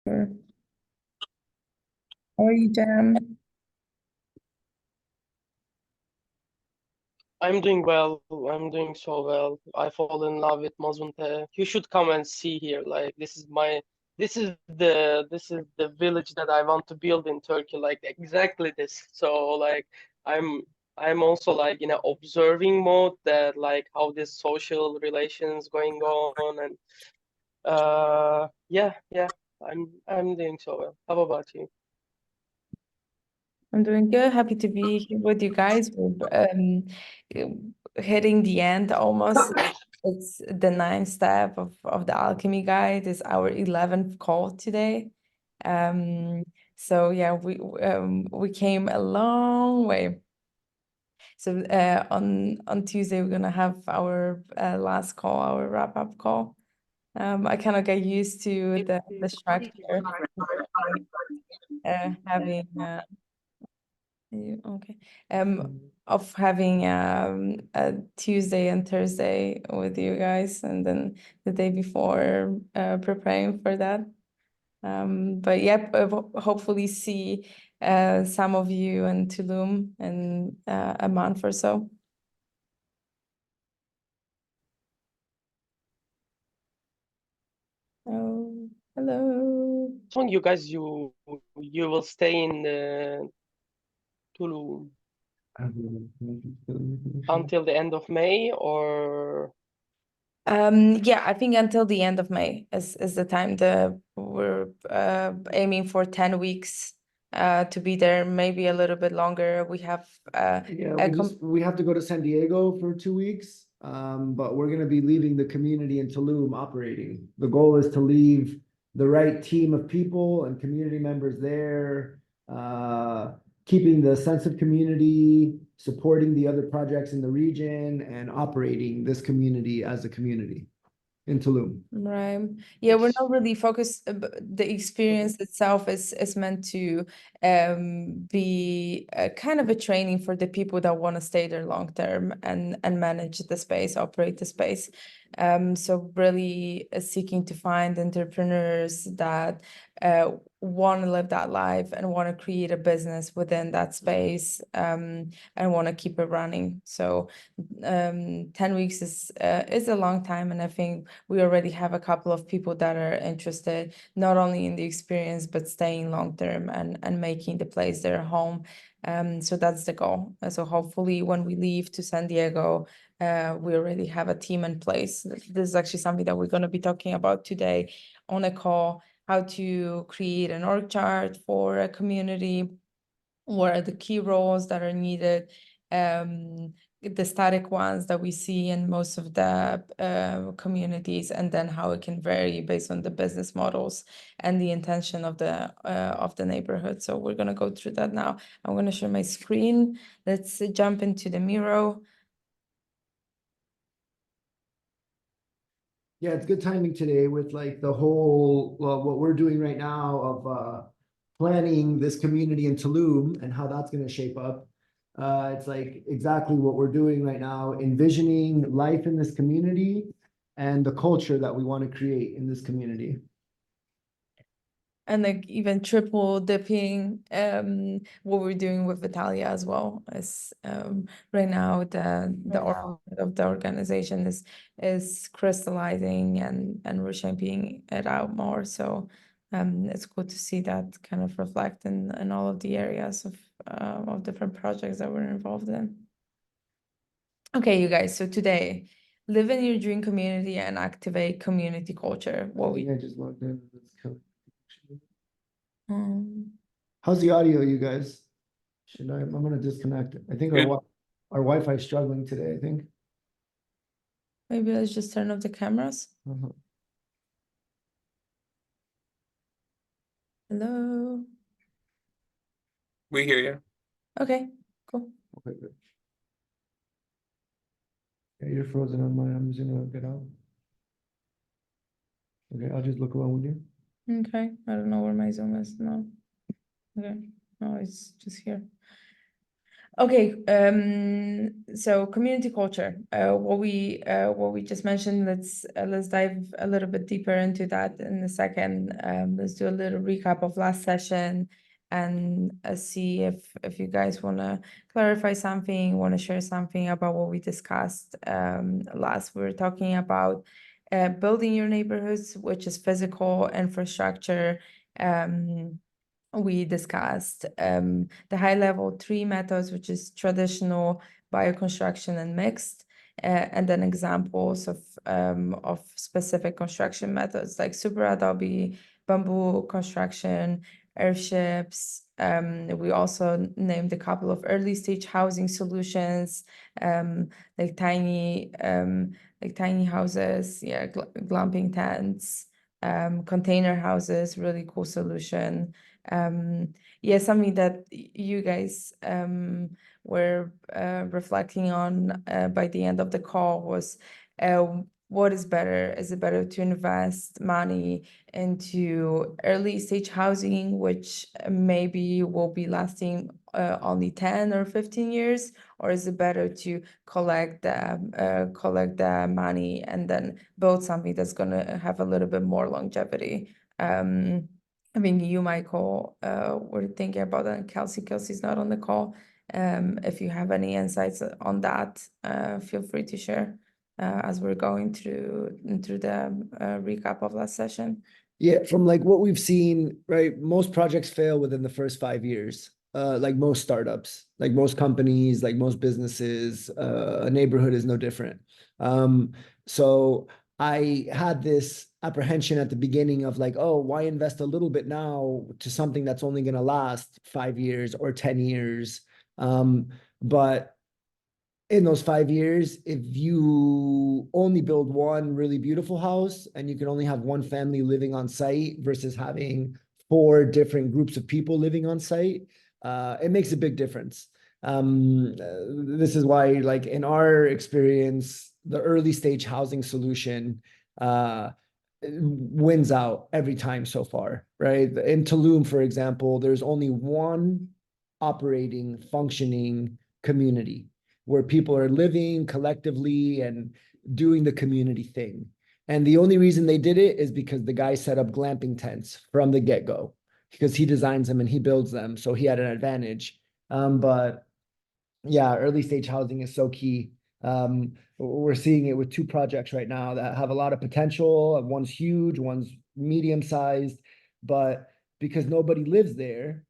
Sure. How are you, Jam? I'm doing well. I'm doing so well. I fall in love with Mazunte. You should come and see here. Like this is the village that I want to build in Turkey. Like exactly this. So like I'm I'm also like in an observing mode that like how this social relations going on and yeah, I'm doing so well. How about you? I'm doing good. Happy to be here with you guys. Hitting the end almost. It's the ninth step of the alchemy guide. It's our 11th call today. Um, so yeah, we came a long way. So on Tuesday we're gonna have our last call, our wrap-up call. I kind of get used to the structure, having okay. Of having a Tuesday and Thursday with you guys, and then the day before preparing for that. But yep, hopefully see some of you in Tulum in a month or so. Oh, hello. So you guys, you will stay in Tulum until the end of May, or Yeah, I think until the end of May is the time that we're aiming for 10 weeks to be there, maybe a little bit longer. We have Yeah, a we have to go to San Diego for 2 weeks, but we're gonna be leaving the community in Tulum operating. The goal is to leave the right team of people and community members there, keeping the sense of community, supporting the other projects in the region, and operating this community as a community in Tulum. Right. Yeah, we're not really focused. The experience itself is meant to be kind of a training for the people that want to stay there long term and manage the space, operate the space. So really seeking to find entrepreneurs that want to live that life and want to create a business within that space and want to keep it running. So 10 weeks is a long time, and I think we already have a couple of people that are interested not only in the experience but staying long term and making the place their home. So that's the goal. So hopefully when we leave to San Diego, we already have a team in place. This is actually something that we're going to be talking about today on a call, how to create an org chart for a community, what are the key roles that are needed, the static ones that we see in most of the communities, and then how it can vary based on the business models and the intention of the neighborhood. So we're gonna go through that now. I'm gonna share my screen. Let's jump into the Miro. Yeah, it's good timing today with like the whole, what we're doing right now of planning this community in Tulum and how that's going to shape up. It's like exactly what we're doing right now, envisioning life in this community and the culture that we want to create in this community. And like even triple dipping what we're doing with Italia as well as right now of the organization is crystallizing and we're shaping it out more. So it's good to see that kind of reflect in all of the areas of different projects that we're involved in. Okay, you guys, so today live in your dream community and activate community culture. What we I just logged in. um, How's the audio, you guys? I'm gonna disconnect. I think our Wi-Fi is struggling today, I think. maybe let's just turn off the cameras. Hello. We hear you. Okay, cool. Okay, good. Yeah, you're frozen on mine. I'm just gonna get out. Okay, I'll just look around with you. Okay, I don't know where my Zoom is now. Okay, no, it's just here. Okay, so community culture, what we just mentioned, let's dive a little bit deeper into that in a second. Let's do a little recap of last session and see if you guys want to clarify something, want to share something about what we discussed last. We were talking about building your neighborhoods, which is physical infrastructure. We discussed the high-level 3 methods, which is traditional, bioconstruction, and mixed, and then examples of specific construction methods like super adobe, bamboo construction, earthships. We also named a couple of early stage housing solutions, like tiny houses, yeah, glamping tents, container houses, really cool solution. Yeah, something that you guys were reflecting on by the end of the call was what is better? Is it better to invest money into early stage housing, which maybe will be lasting only 10 or 15 years, or is it better to collect the money and then build something that's going to have a little bit more longevity? I mean, you, Michael, were thinking about that, and Kelsey's not on the call. If you have any insights on that, feel free to share as we're going through the recap of last session. Yeah, from like what we've seen, right? Most projects fail within the first 5 years. Like most startups, like most companies, like most businesses, a neighborhood is no different. So I had this apprehension at the beginning of like, oh, why invest a little bit now to something that's only going to last 5 years or 10 years? But in those 5 years, if you only build one really beautiful house and you can only have one family living on site versus having 4 different groups of people living on site, it makes a big difference. This is why, like in our experience, the early stage housing solution wins out every time so far, right? In Tulum, for example, there's only one operating, functioning community where people are living collectively and doing the community thing. And the only reason they did it is because the guy set up glamping tents from the get-go, because he designs them and he builds them. So he had an advantage. But yeah, early stage housing is so key. We're seeing it with 2 projects right now that have a lot of potential. One's huge, one's medium sized, but because nobody lives there,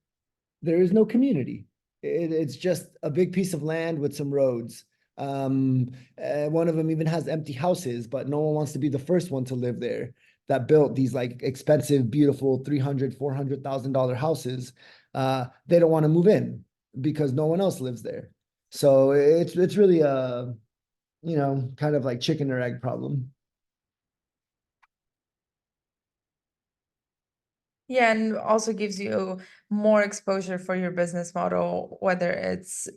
there is no community. It's just a big piece of land with some roads. One of them even has empty houses, but no one wants to be the first one to live there that built these like expensive, beautiful $300,000, $400,000 houses. They don't want to move in because no one else lives there. So it's really a, kind of like chicken or egg problem. Yeah, and also gives you more exposure for your business model, whether it's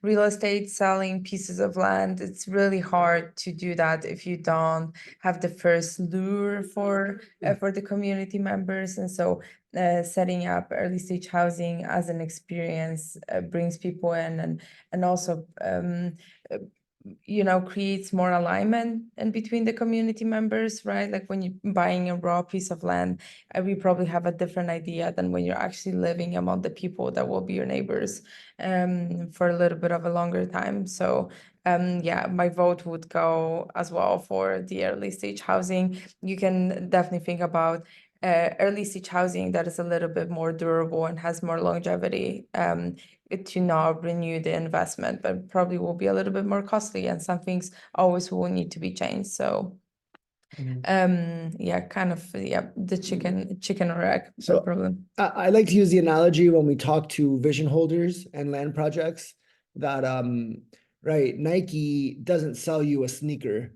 real estate, selling pieces of land. It's really hard to do that if you don't have the first lure for the community members. And so setting up early stage housing as an experience brings people in and also creates more alignment in between the community members, right? Like when you're buying a raw piece of land, we probably have a different idea than when you're actually living among the people that will be your neighbors for a little bit of a longer time. So yeah, my vote would go as well for the early stage housing. You can definitely think about early stage housing that is a little bit more durable and has more longevity to not renew the investment, but probably will be a little bit more costly, and some things always will need to be changed. So yeah, kind of the chicken or egg problem. I like to use the analogy when we talk to vision holders and land projects that right, Nike doesn't sell you a sneaker.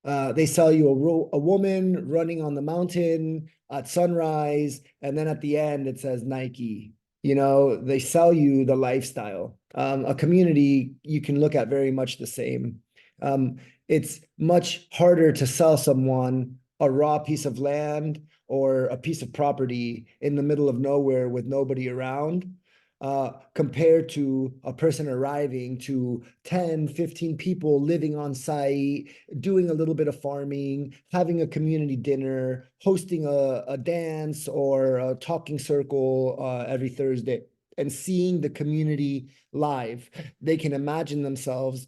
They sell you a woman running on the mountain at sunrise, and then at the end it says Nike. They sell you the lifestyle. A community you can look at very much the same. It's much harder to sell someone a raw piece of land or a piece of property in the middle of nowhere with nobody around. compared to a person arriving to 10, 15 people living on site, doing a little bit of farming, having a community dinner, hosting a dance or a talking circle every Thursday, and seeing the community live. They can imagine themselves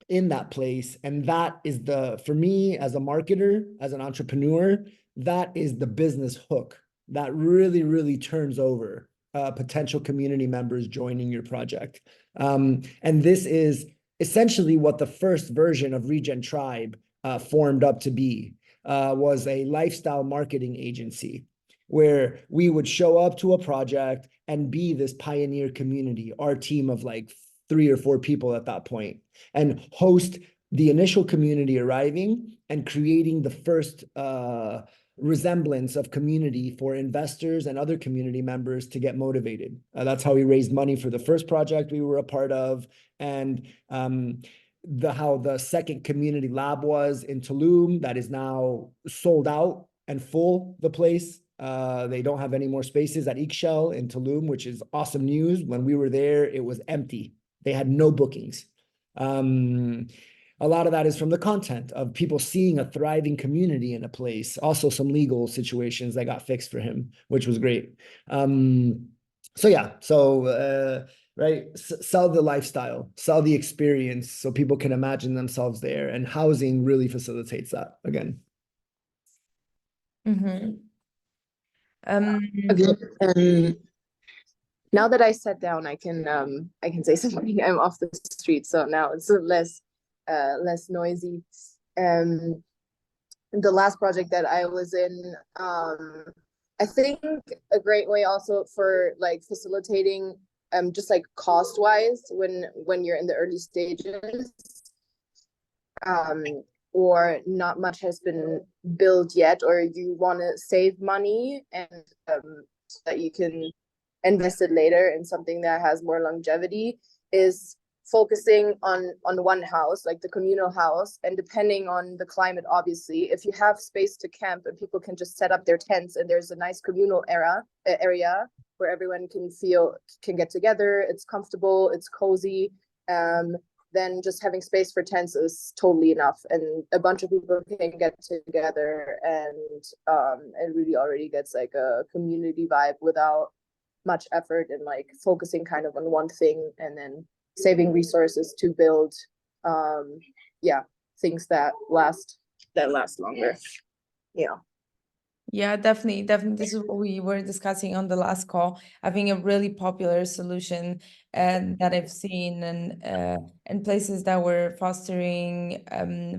in that place. And that is for me as a marketer, as an entrepreneur, that is the business hook that really, really turns over potential community members joining your project. And this is essentially what the first version of Regen Tribe formed up to be, was a lifestyle marketing agency where we would show up to a project and be this pioneer community, our team of like 3 or 4 people at that point, and host the initial community arriving and creating the first resemblance of community for investors and other community members to get motivated. That's how we raised money for the first project we were a part of, and how the second community lab was in Tulum that is now sold out and full, the place. They don't have any more spaces at Ixchel in Tulum, which is awesome news. When we were there, it was empty. They had no bookings. A lot of that is from the content of people seeing a thriving community in a place. Also some legal situations that got fixed for him, which was great. Right, sell the lifestyle, sell the experience so people can imagine themselves there, and housing really facilitates that again. Mm-hmm. Okay. Now that I sat down, I can say something. I'm off the street, so now it's less noisy. The last project that I was in, I think a great way also for like facilitating just like cost wise when you're in the early stages, or not much has been built yet, or you want to save money and so that you can invest it later in something that has more longevity, is focusing on one house, like the communal house, and depending on the climate, obviously, if you have space to camp and people can just set up their tents and there's a nice communal area where everyone can get together, it's comfortable, it's cozy, then just having space for tents is totally enough, and a bunch of people can get together, and it really already gets like a community vibe without much effort, and like focusing kind of on one thing and then saving resources to build things that last longer. Yeah, definitely. This is what we were discussing on the last call. I think a really popular solution that I've seen in places that were fostering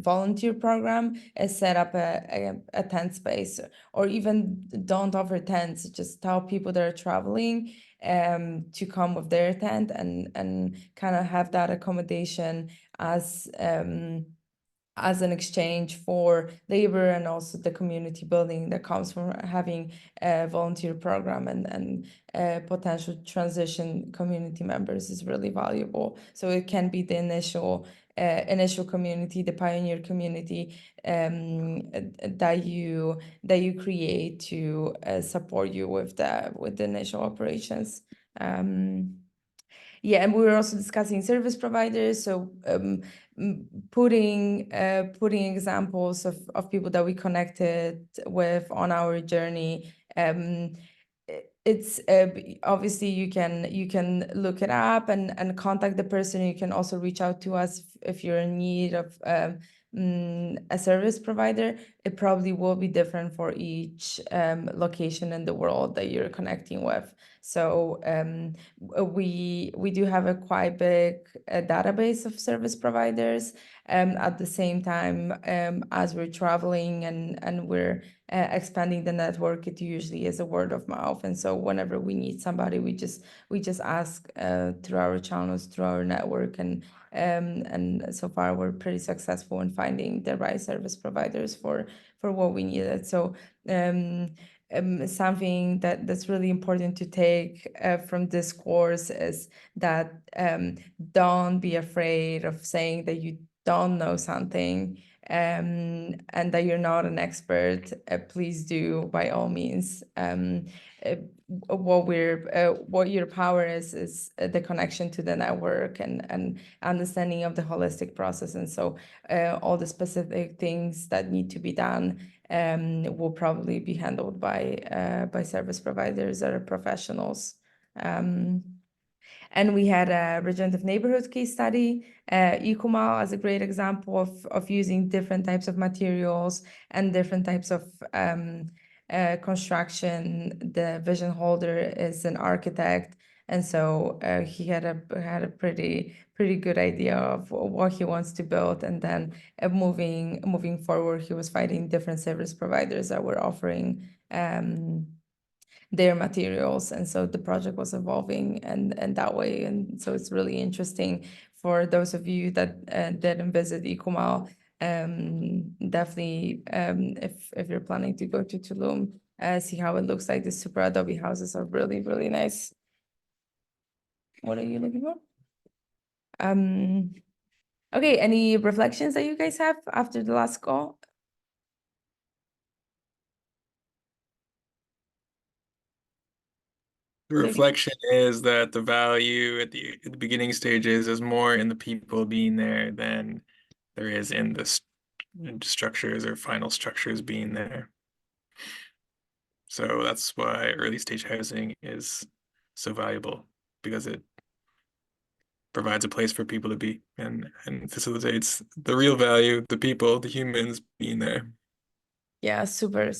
volunteer program is set up a tent space, or even don't offer tents, just tell people that are traveling to come with their tent and kind of have that accommodation as an exchange for labor, and also the community building that comes from having a volunteer program and potential transition community members is really valuable. So it can be the initial community, the pioneer community that you create to support you with the initial operations. Yeah, and we were also discussing service providers. So putting examples of people that we connected with on our journey. It's obviously you can look it up and contact the person. You can also reach out to us if you're in need of a service provider. It probably will be different for each location in the world that you're connecting with. So we do have a quite big database of service providers. At the same time, as we're traveling and we're expanding the network, it usually is a word of mouth. And so whenever we need somebody, we just ask through our channels, through our network, and so far we're pretty successful in finding the right service providers for what we needed. So something that's really important to take from this course is that don't be afraid of saying that you don't know something. and that you're not an expert, please do by all means. What your power is the connection to the network and understanding of the holistic process. And so all the specific things that need to be done will probably be handled by service providers or professionals. And we had a regenerative neighborhood case study, Ikumal as a great example of using different types of materials and different types of construction. The vision holder is an architect, and so he had a pretty good idea of what he wants to build. And then moving forward, he was finding different service providers that were offering their materials, and so the project was evolving and that way. And so it's really interesting for those of you that didn't visit Ikumal. Definitely, if you're planning to go to Tulum, see how it looks like. The super adobe houses are really, really nice. What are you looking for? Okay, any reflections that you guys have after the last call? The reflection is that the value at the beginning stages is more in the people being there than there is in the structures or final structures being there. So that's why early stage housing is so valuable, because it provides a place for people to be and facilitates the real value, the people, the humans being there. Yeah, super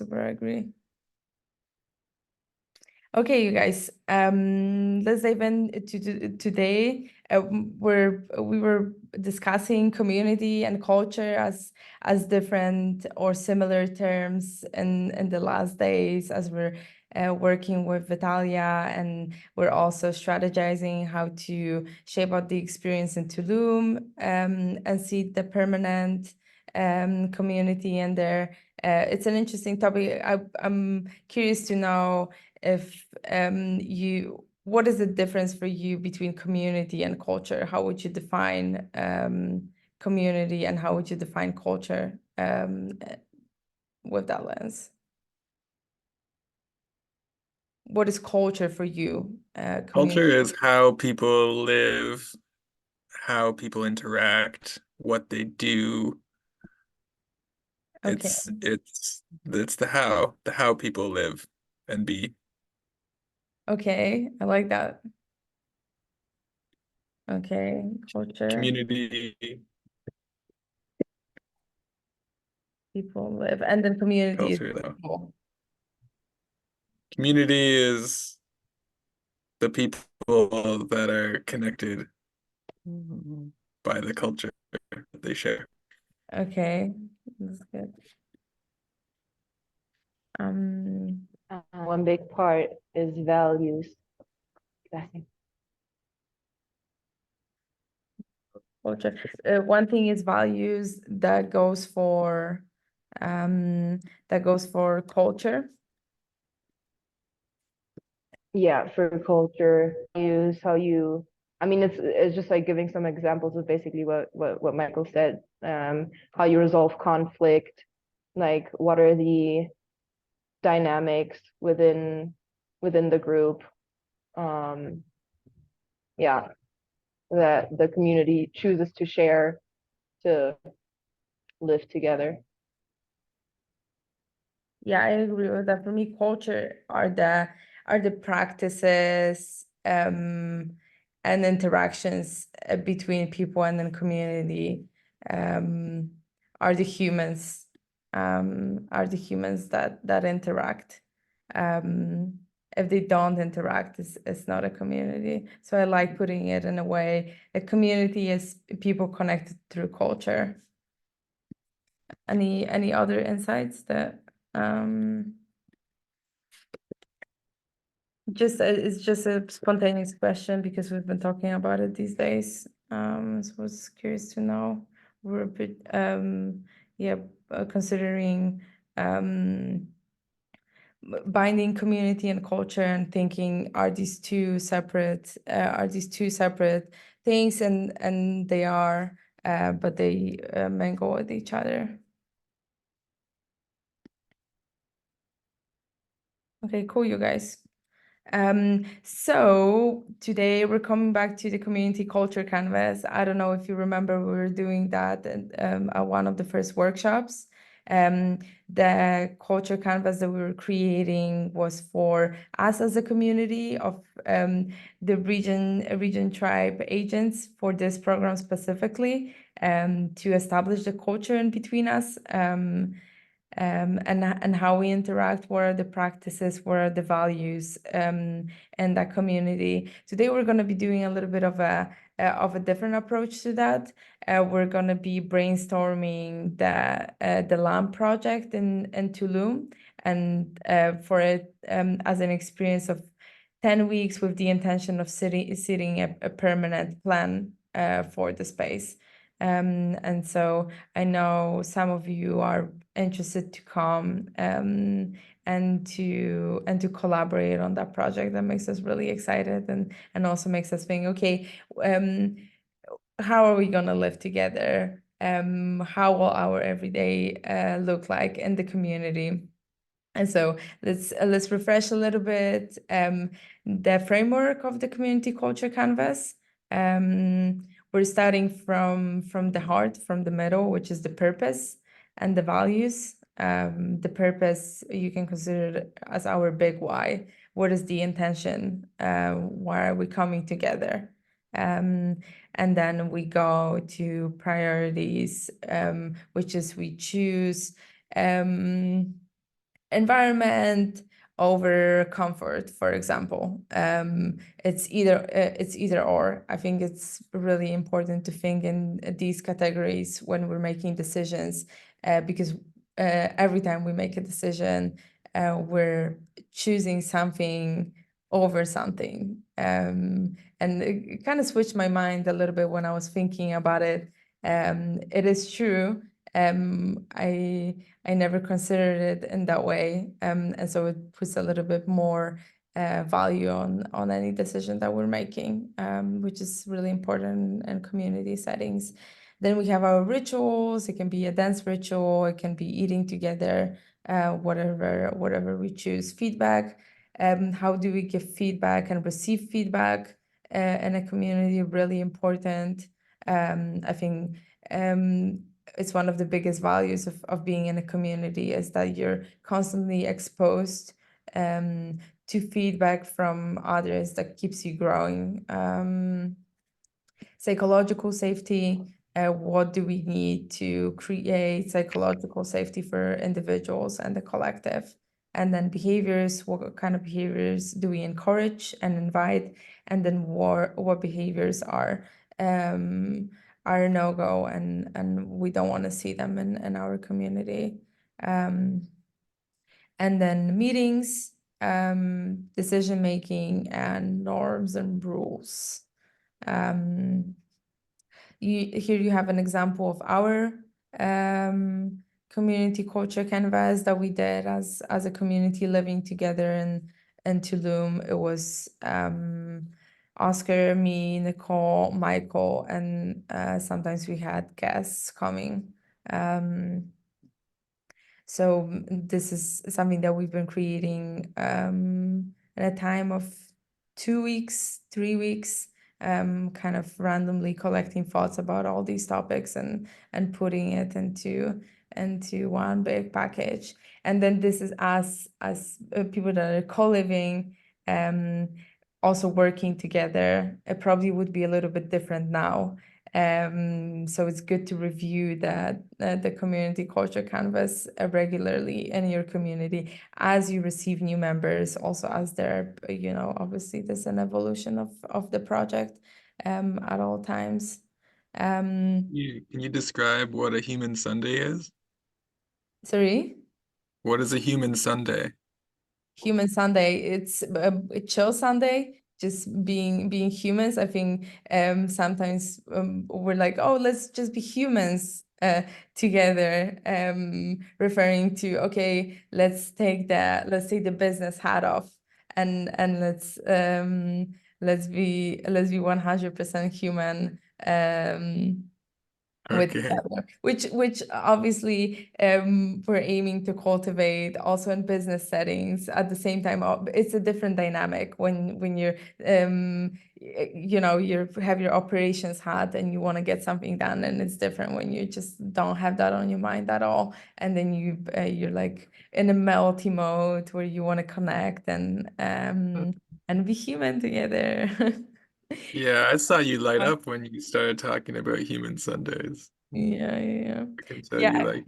agree. Okay, you guys, let's dive into today. We were discussing community and culture as different or similar terms in the last days, as we're working with Vitalia, and we're also strategizing how to shape out the experience in Tulum and see the permanent community in there. It's an interesting topic. I'm curious to know if what is the difference for you between community and culture? How would you define community, and how would you define culture with that lens? What is culture for you? Culture is how people live, how people interact, what they do. Okay. It's the how people live and be. Okay, I like that. Okay, culture. Community. People live, and then community is Culture, though. people. Community is the people that are connected by the culture that they share. Okay, that's good. One big part is values. Culture. One thing is values that goes for culture. Yeah, for culture, use how you, I mean, it's just like giving some examples of basically what Michael said. How you resolve conflict, like what are the dynamics within the group. Yeah, that the community chooses to share to live together. Yeah, I agree with that. For me, culture are the practices and interactions between people, and then community are the humans that interact. If they don't interact, it's not a community. So I like putting it in a way. A community is people connected through culture. Any other insights that it's just a spontaneous question because we've been talking about it these days. So I was curious to know. We're a bit considering binding community and culture, and thinking, are these two separate things, and they are, but they mingle with each other. Okay, cool, you guys. So today we're coming back to the community culture canvas. I don't know if you remember, we were doing that at one of the first workshops. The culture canvas that we were creating was for us as a community of the Regen tribe agents for this program specifically, to establish the culture in between us. And how we interact, what are the practices, what are the values in that community. Today we're going to be doing a little bit of a different approach to that. We're going to be brainstorming the LAMP project in Tulum, and for it as an experience of 10 weeks with the intention of setting a permanent plan for the space. And so I know some of you are interested to come and to collaborate on that project. That makes us really excited, and also makes us think, okay, how are we gonna live together? How will our everyday look like in the community? And so let's refresh a little bit the framework of the community culture canvas. We're starting from the heart, from the middle, which is the purpose and the values. The purpose you can consider as our big why. What is the intention? Why are we coming together? And then we go to priorities, which is we choose environment over comfort, for example. It's either or. I think it's really important to think in these categories when we're making decisions, because every time we make a decision, we're choosing something over something. And it kind of switched my mind a little bit when I was thinking about it. It is true. I never considered it in that way, and so it puts a little bit more value on any decision that we're making, which is really important in community settings. Then we have our rituals. It can be a dance ritual. It can be eating together, whatever we choose. Feedback. How do we give feedback and receive feedback in a community? Really important. I think it's one of the biggest values of being in a community, is that you're constantly exposed to feedback from others that keeps you growing. Psychological safety. What do we need to create psychological safety for individuals and the collective? And then behaviors. What kind of behaviors do we encourage and invite? And then what behaviors are no-go, and we don't want to see them in our community. And then meetings, decision making, and norms and rules. Here you have an example of our community culture canvas that we did as a community living together in Tulum. It was Oscar, me, Nicole, Michael, and sometimes we had guests coming. So this is something that we've been creating in a time of 2 weeks, 3 weeks, kind of randomly collecting thoughts about all these topics and putting it into one big package. And then this is us as people that are co-living, also working together. It probably would be a little bit different now. So it's good to review the community culture canvas regularly in your community as you receive new members, also as they're, obviously there's an evolution of the project at all times. Can you describe what a human Sunday is? Sorry? What is a human Sunday? Human Sunday, it's a chill Sunday, just being humans. I think sometimes we're like, oh, let's just be humans together, referring to, okay, let's take the business hat off, and let's be 100% human. with Okay. each other, which obviously we're aiming to cultivate also in business settings. At the same time, it's a different dynamic when you're you know, you have your operations hat and you want to get something done, and it's different when you just don't have that on your mind at all, and then you're like in a melty mode where you want to connect and be human together. Yeah, I saw you light up when you started talking about human Sundays. Yeah. I can tell you Yeah. like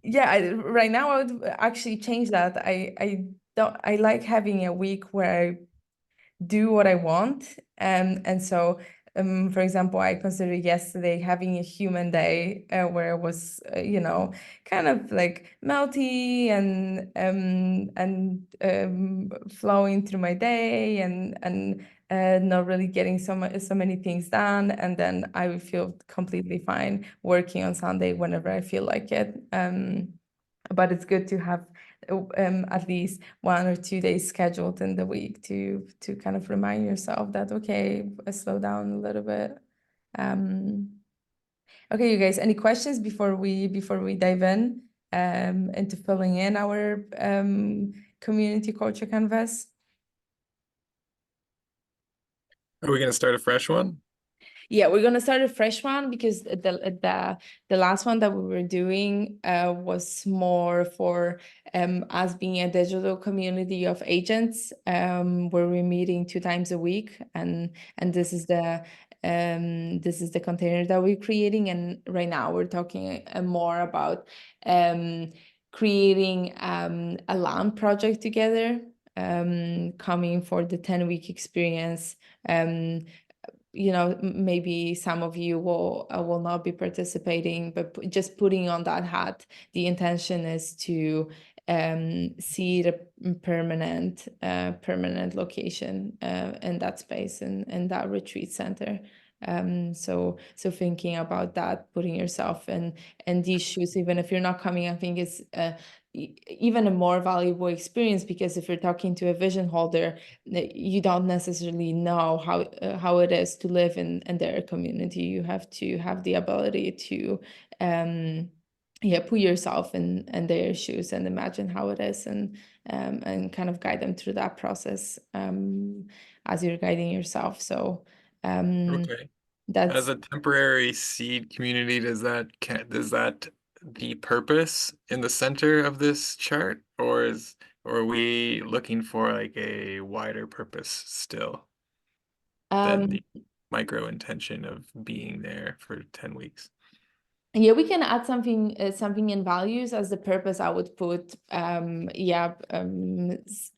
Yeah, right now I would actually change that. I like having a week where I do what I want. And so, for example, I considered yesterday having a human day where it was, you know, kind of like melty and flowing through my day and not really getting so many things done. And then I would feel completely fine working on Sunday whenever I feel like it. But it's good to have at least 1 or 2 days scheduled in the week to kind of remind yourself that, okay, slow down a little bit. Okay, you guys, any questions before we dive in into filling in our community culture canvas? are we gonna start a fresh one? Yeah, we're gonna start a fresh one because the last one that we were doing was more for us being a digital community of agents where we're meeting 2 times a week, and this is the container that we're creating. And right now we're talking more about creating a LAN project together, coming for the 10-week experience. You know, maybe some of you will not be participating, but just putting on that hat. The intention is to see the permanent location in that space and in that retreat center. So thinking about that, putting yourself in these shoes, even if you're not coming, I think it's even a more valuable experience, because if you're talking to a vision holder, you don't necessarily know how it is to live in their community. You have to have the ability to put yourself in their shoes and imagine how it is, and kind of guide them through that process as you're guiding yourself. So Okay. that's As a temporary seed community, does that the purpose in the center of this chart, or are we looking for like a wider purpose still than the micro intention of being there for 10 weeks? yeah, we can add something in values as the purpose. I would put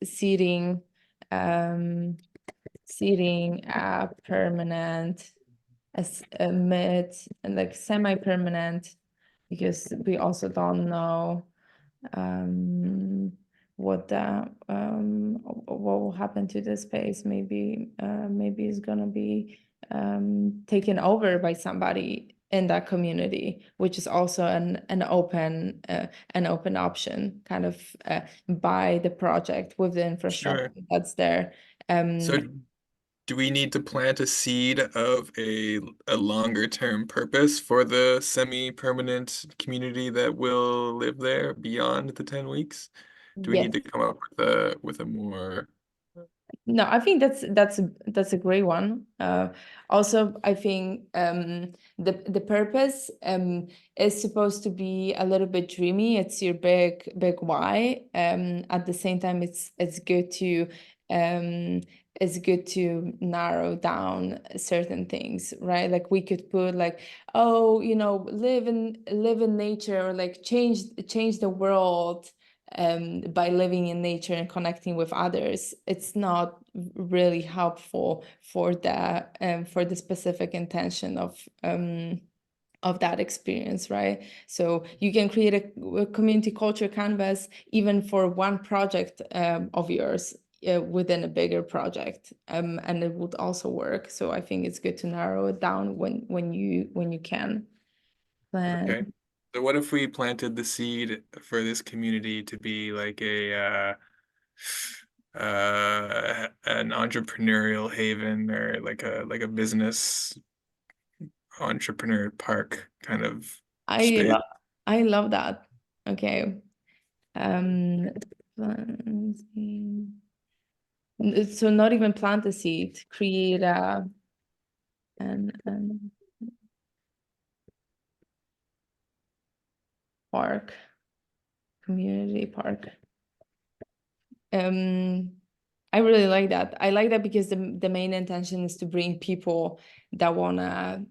seeding a permanent, a mid, and like semi-permanent, because we also don't know what will happen to the space. Maybe it's gonna be taken over by somebody in that community, which is also an open option, kind of by the project with the infrastructure that's there. So do we need to plant a seed of a longer term purpose for the semi-permanent community that will live there beyond the 10 weeks? Do we Yes. need to come up with a more No, I think that's a great one. Also, I think the purpose is supposed to be a little bit dreamy. It's your big why. At the same time, it's good to narrow down certain things, right? Like we could put like, oh, you know, live in nature, or like change the world by living in nature and connecting with others. It's not really helpful for the specific intention of that experience, right? So you can create a community culture canvas even for one project of yours within a bigger project, and it would also work. So I think it's good to narrow it down when you can plan. Okay. So what if we planted the seed for this community to be like an entrepreneurial haven, or like a business entrepreneur park kind of I space. love I love that. Okay. So not even plant a seed, create a an park, community park. I really like that. I like that because the main intention is to bring people that wanna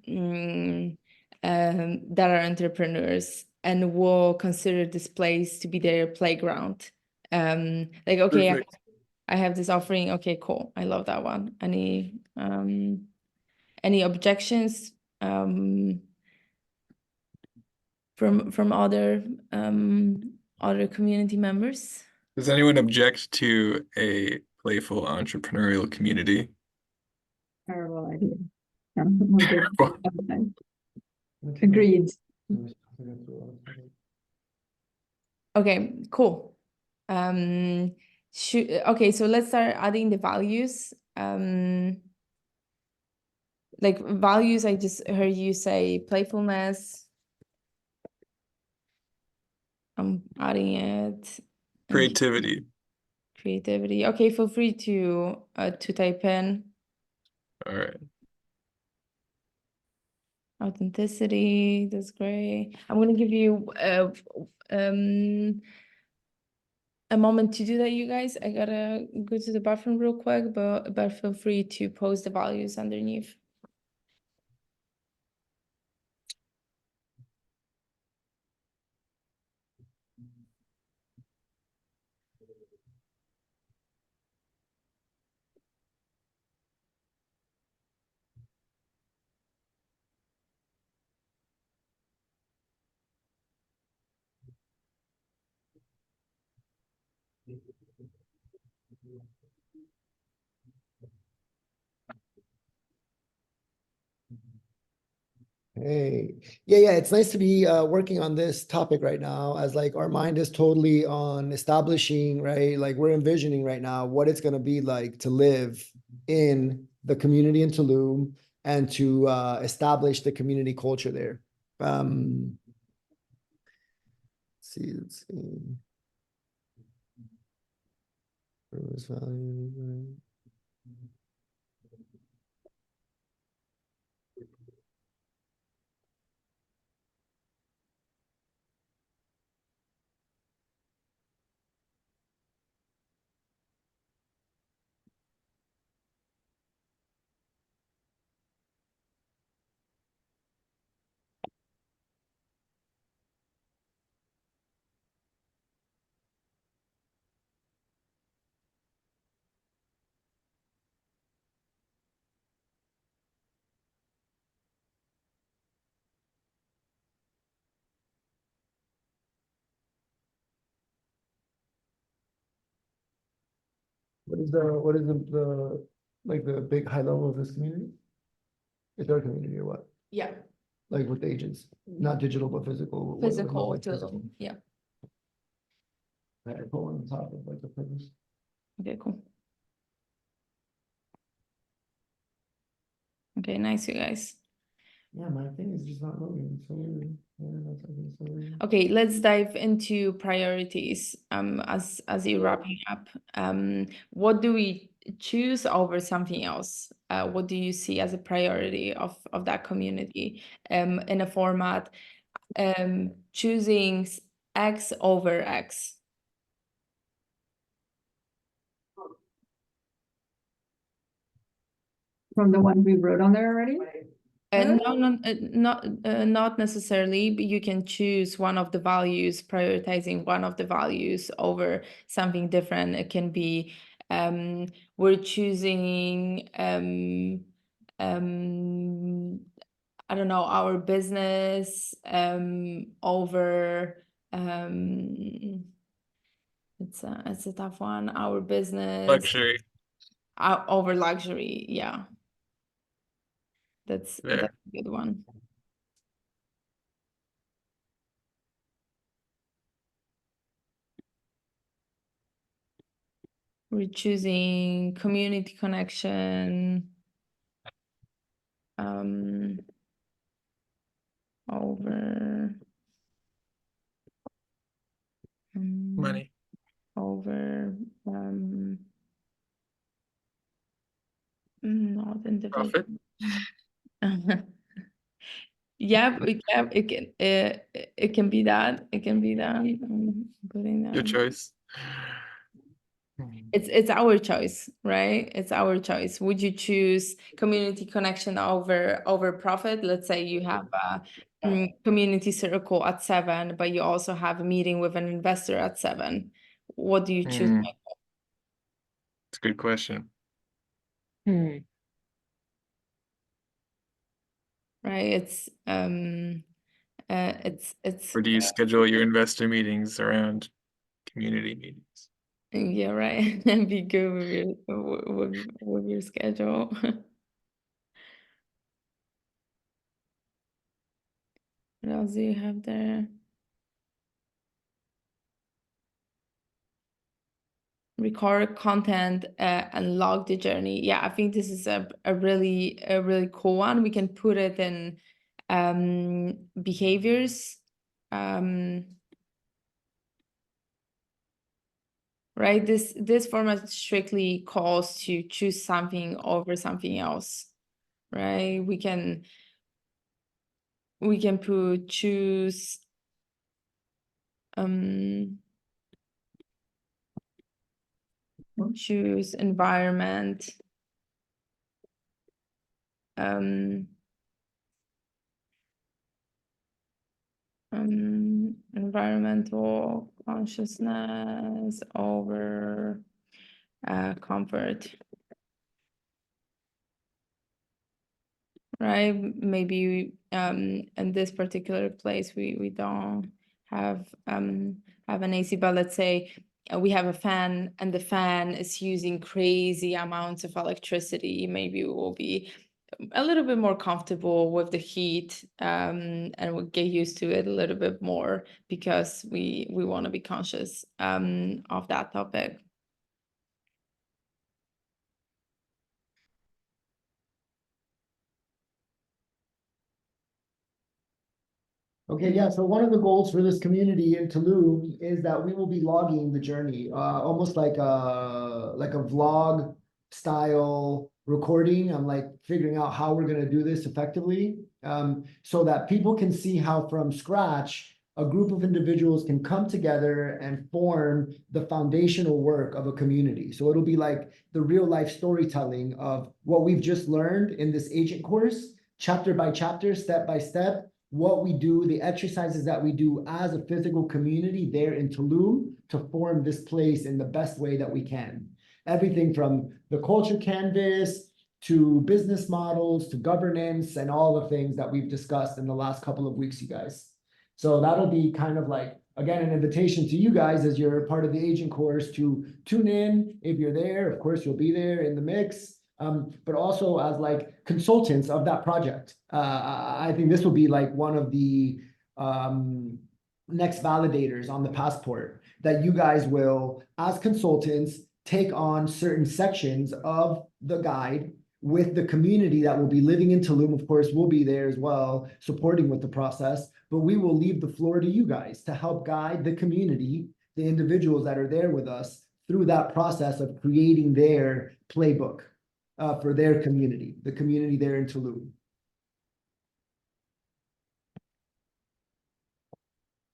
that are entrepreneurs and will consider this place to be their playground. Like, okay, Perfect. I have this offering. Okay, cool. I love that one. Any objections from other community members? Does anyone object to a playful entrepreneurial community? Terrible idea. No, we're good. Okay. Agreed. Okay, cool. Okay, so let's start adding the values. Like values, I just heard you say playfulness. I'm adding it. Creativity. Creativity. Okay, feel free to type in All right. authenticity. That's great. I'm gonna give you a moment to do that, you guys. I gotta go to the bathroom real quick, but feel free to post the values underneath. Hey, yeah, it's nice to be working on this topic right now, as like our mind is totally on establishing, right? Like we're envisioning right now what it's going to be like to live in the community in Tulum and to establish the community culture there. Let's see. Purpose, value, what is the like the big high level of this community? It's our community or what? Yeah, Like with agents, not digital, but physical. physical like to yeah. I put one on top of like the purpose. Okay, cool. Okay, nice, you guys. Yeah, my thing is just not loading. So weird. Yeah, that's fucking so weird. Okay, let's dive into priorities. As you're wrapping up, what do we choose over something else? What do you see as a priority of that community? In a format, choosing X over X. From the one we wrote on there already? Not necessarily, but you can choose one of the values, prioritizing one of the values over something different. It can be we're choosing I don't know, our business over it's a tough one. Our business Luxury. over luxury, yeah. That's There. a good one. We're choosing community connection. over Money. over not individual. Profit. Yeah, it can be that. It can be that. Putting Your that. choice. It's our choice, right? It's our choice. Would you choose community connection over profit? Let's say you have a community circle at 7, but you also have a meeting with an investor at 7. What do you choose? It's a good question. Right? It's Or do you schedule your investor meetings around community meetings? yeah, right. And be good with your schedule. What else do you have there? Record content and log the journey. Yeah, I think this is a really cool one. We can put it in behaviors. Right, this format strictly calls to choose something over something else, right? We can put choose choose environment, environmental consciousness over comfort, right? Maybe in this particular place we don't have an AC, but let's say we have a fan and the fan is using crazy amounts of electricity. Maybe we will be a little bit more comfortable with the heat and we'll get used to it a little bit more because we want to be conscious of that topic. Okay, yeah, so one of the goals for this community in Tulum is that we will be logging the journey, almost like a vlog style recording. I'm like figuring out how we're gonna do this effectively, so that people can see how from scratch, a group of individuals can come together and form the foundational work of a community. So it'll be like the real life storytelling of what we've just learned in this agent course, chapter by chapter, step by step, what we do, the exercises that we do as a physical community there in Tulum to form this place in the best way that we can. Everything from the culture canvas to business models to governance and all the things that we've discussed in the last couple of weeks, you guys. So that'll be kind of like, again, an invitation to you guys as you're part of the agent course to tune in. If you're there, of course, you'll be there in the mix. But also as like consultants of that project. I think this will be like one of the next validators on the passport that you guys will, as consultants, take on certain sections of the guide with the community that will be living in Tulum. Of course, we'll be there as well, supporting with the process, but we will leave the floor to you guys to help guide the community, the individuals that are there with us through that process of creating their playbook. For their community, the community there in Tulum.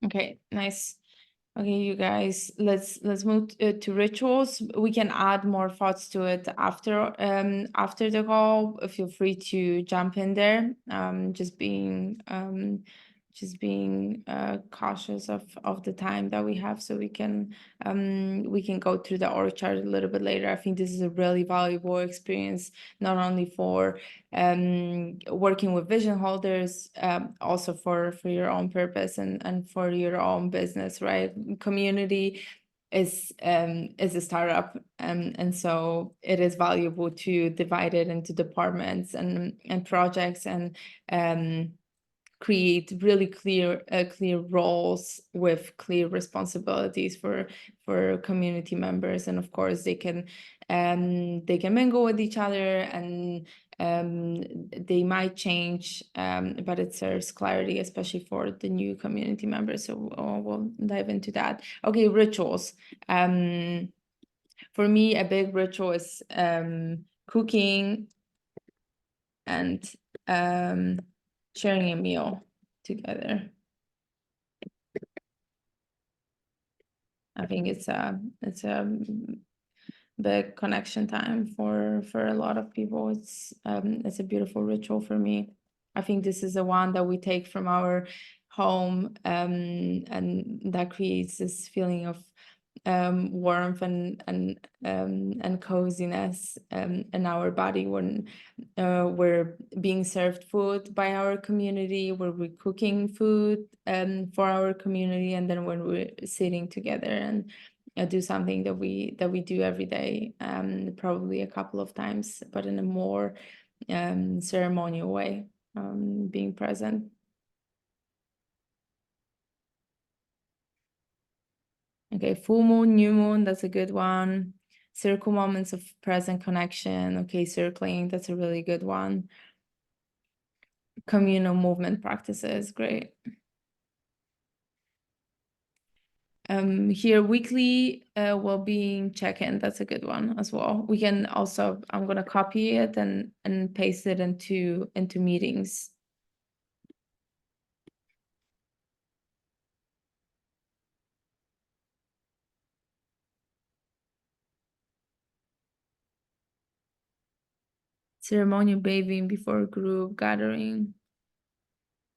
Okay, nice. Okay, you guys, let's move to rituals. We can add more thoughts to it after the call. Feel free to jump in there. Just being cautious of the time that we have, so we can go through the org chart a little bit later. I think this is a really valuable experience, not only for working with vision holders, also for your own purpose and for your own business, right? Community is a startup, and so it is valuable to divide it into departments and projects and create really clear roles with clear responsibilities for community members, and of course they can mingle with each other, and they might change, but it serves clarity, especially for the new community members. So we'll dive into that. Okay, rituals. For me, a big ritual is cooking and sharing a meal together. I think it's a big connection time for a lot of people. It's a beautiful ritual for me. I think this is the one that we take from our home, and that creates this feeling of warmth and coziness in our body when we're being served food by our community, where we're cooking food for our community, and then when we're sitting together and do something that we do every day, probably a couple of times, but in a more ceremonial way, being present. Okay, full moon, new moon, that's a good one. Circle moments of present connection. Okay, circling, that's a really good one. Communal movement practices, great. Here, weekly well-being check-in, that's a good one as well. We can also, I'm gonna copy it and paste it into meetings. Ceremonial bathing before group gathering.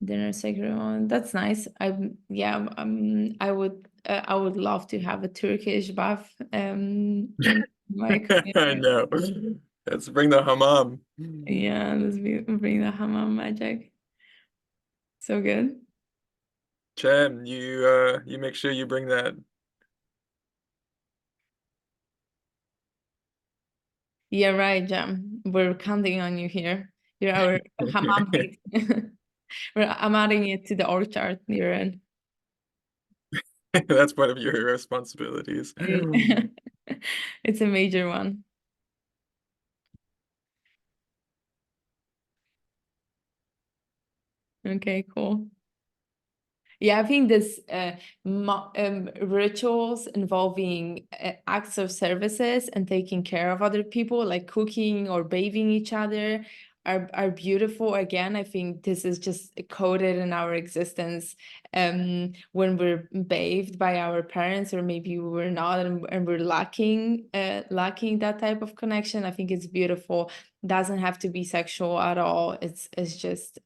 Dinner ceremony, that's nice. I would love to have a Turkish bath in my I know. Let's bring the hammam. Yeah, bring the hammam magic. So good. Chen, you make sure you bring that. Yeah, right, Jam. We're counting on you here. You're our hammam mate. I'm adding it to the org chart you're in. That's part of your responsibilities. It's a major one. Okay, cool. Yeah, I think this rituals involving acts of services and taking care of other people, like cooking or bathing each other, are beautiful. Again, I think this is just coded in our existence when we're bathed by our parents, or maybe we're not, and we're lacking that type of connection. I think it's beautiful. Doesn't have to be sexual at all. It's just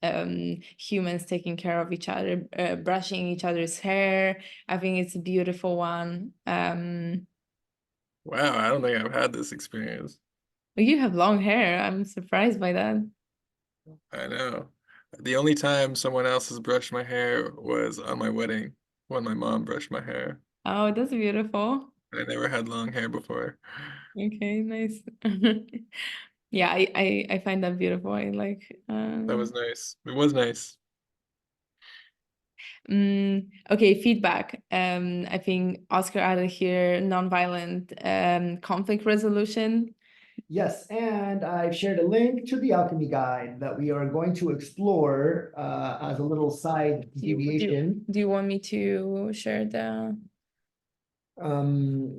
humans taking care of each other, brushing each other's hair. I think it's a beautiful one. Wow, I don't think I've had this experience. You have long hair. I'm surprised by that. I know. The only time someone else has brushed my hair was on my wedding, when my mom brushed my hair. Oh, that's beautiful. I never had long hair before. Okay, nice. Yeah, I find that beautiful. I like That was nice. It was nice. okay, feedback. I think Oscar added here nonviolent conflict resolution. Yes, and I've shared a link to the alchemy guide that we are going to explore as a little side deviation. Do you want me to share the?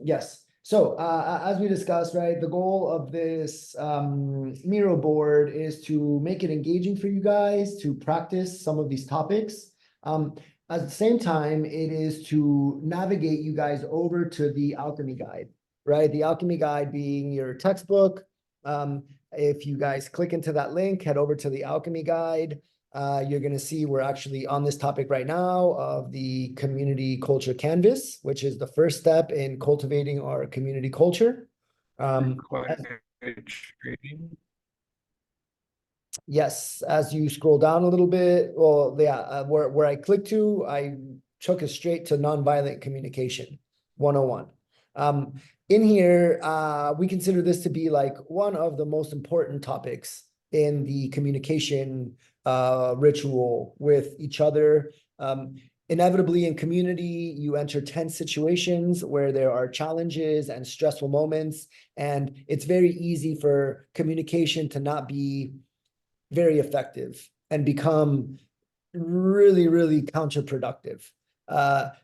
Yes. So as we discussed, right, the goal of this Miro board is to make it engaging for you guys to practice some of these topics. At the same time, it is to navigate you guys over to the alchemy guide, right? The alchemy guide being your textbook. If you guys click into that link, head over to the alchemy guide. You're going to see we're actually on this topic right now of the community culture canvas, which is the first step in cultivating our community culture. Yes, as you scroll down a little bit, well, yeah, where I clicked to, I took us straight to nonviolent communication 101. In here, we consider this to be like one of the most important topics in the communication ritual with each other. Inevitably in community, you enter tense situations where there are challenges and stressful moments, and it's very easy for communication to not be very effective and become really, really counterproductive.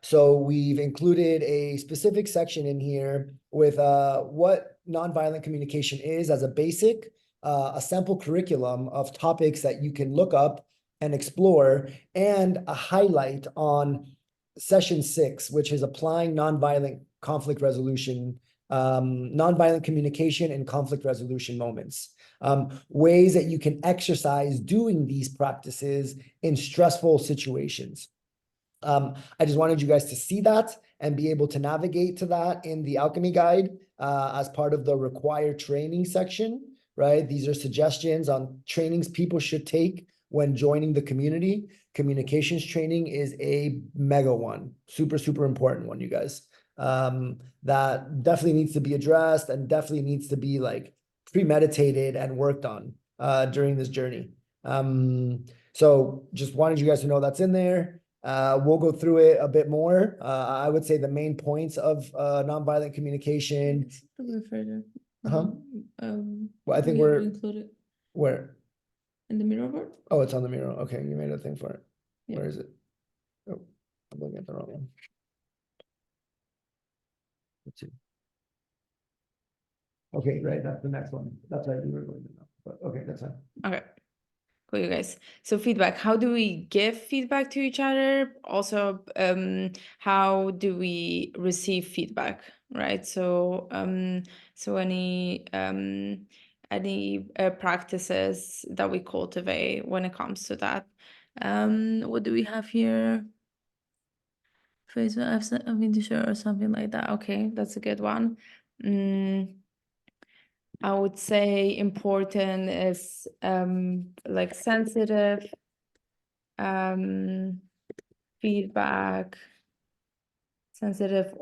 So we've included a specific section in here with what nonviolent communication is as a basic, a sample curriculum of topics that you can look up and explore, and a highlight on session 6, which is applying nonviolent conflict resolution, nonviolent communication and conflict resolution moments. Ways that you can exercise doing these practices in stressful situations. I just wanted you guys to see that and be able to navigate to that in the alchemy guide as part of the required training section, right? These are suggestions on trainings people should take when joining the community. Communications training is a mega one, super, super important one, you guys. That definitely needs to be addressed and definitely needs to be like premeditated and worked on during this journey. So just wanted you guys to know that's in there. We'll go through it a bit more. I would say the main points of nonviolent communication. Well, I think we're included where in the mirror board. Oh, it's on the mural. Okay, you made a thing for it. Yeah. Where is it? Oh, I'm looking at the wrong one. Let's see. Okay, right, that's the next one. That's right, we were going to know, but okay, that's fine. Okay. Cool, you guys. So feedback, how do we give feedback to each other? Also, how do we receive feedback, right? So, so any practices that we cultivate when it comes to that. What do we have here? Facebook, I've been to show or something like that. Okay, that's a good one. I would say important is like sensitive feedback, sensitive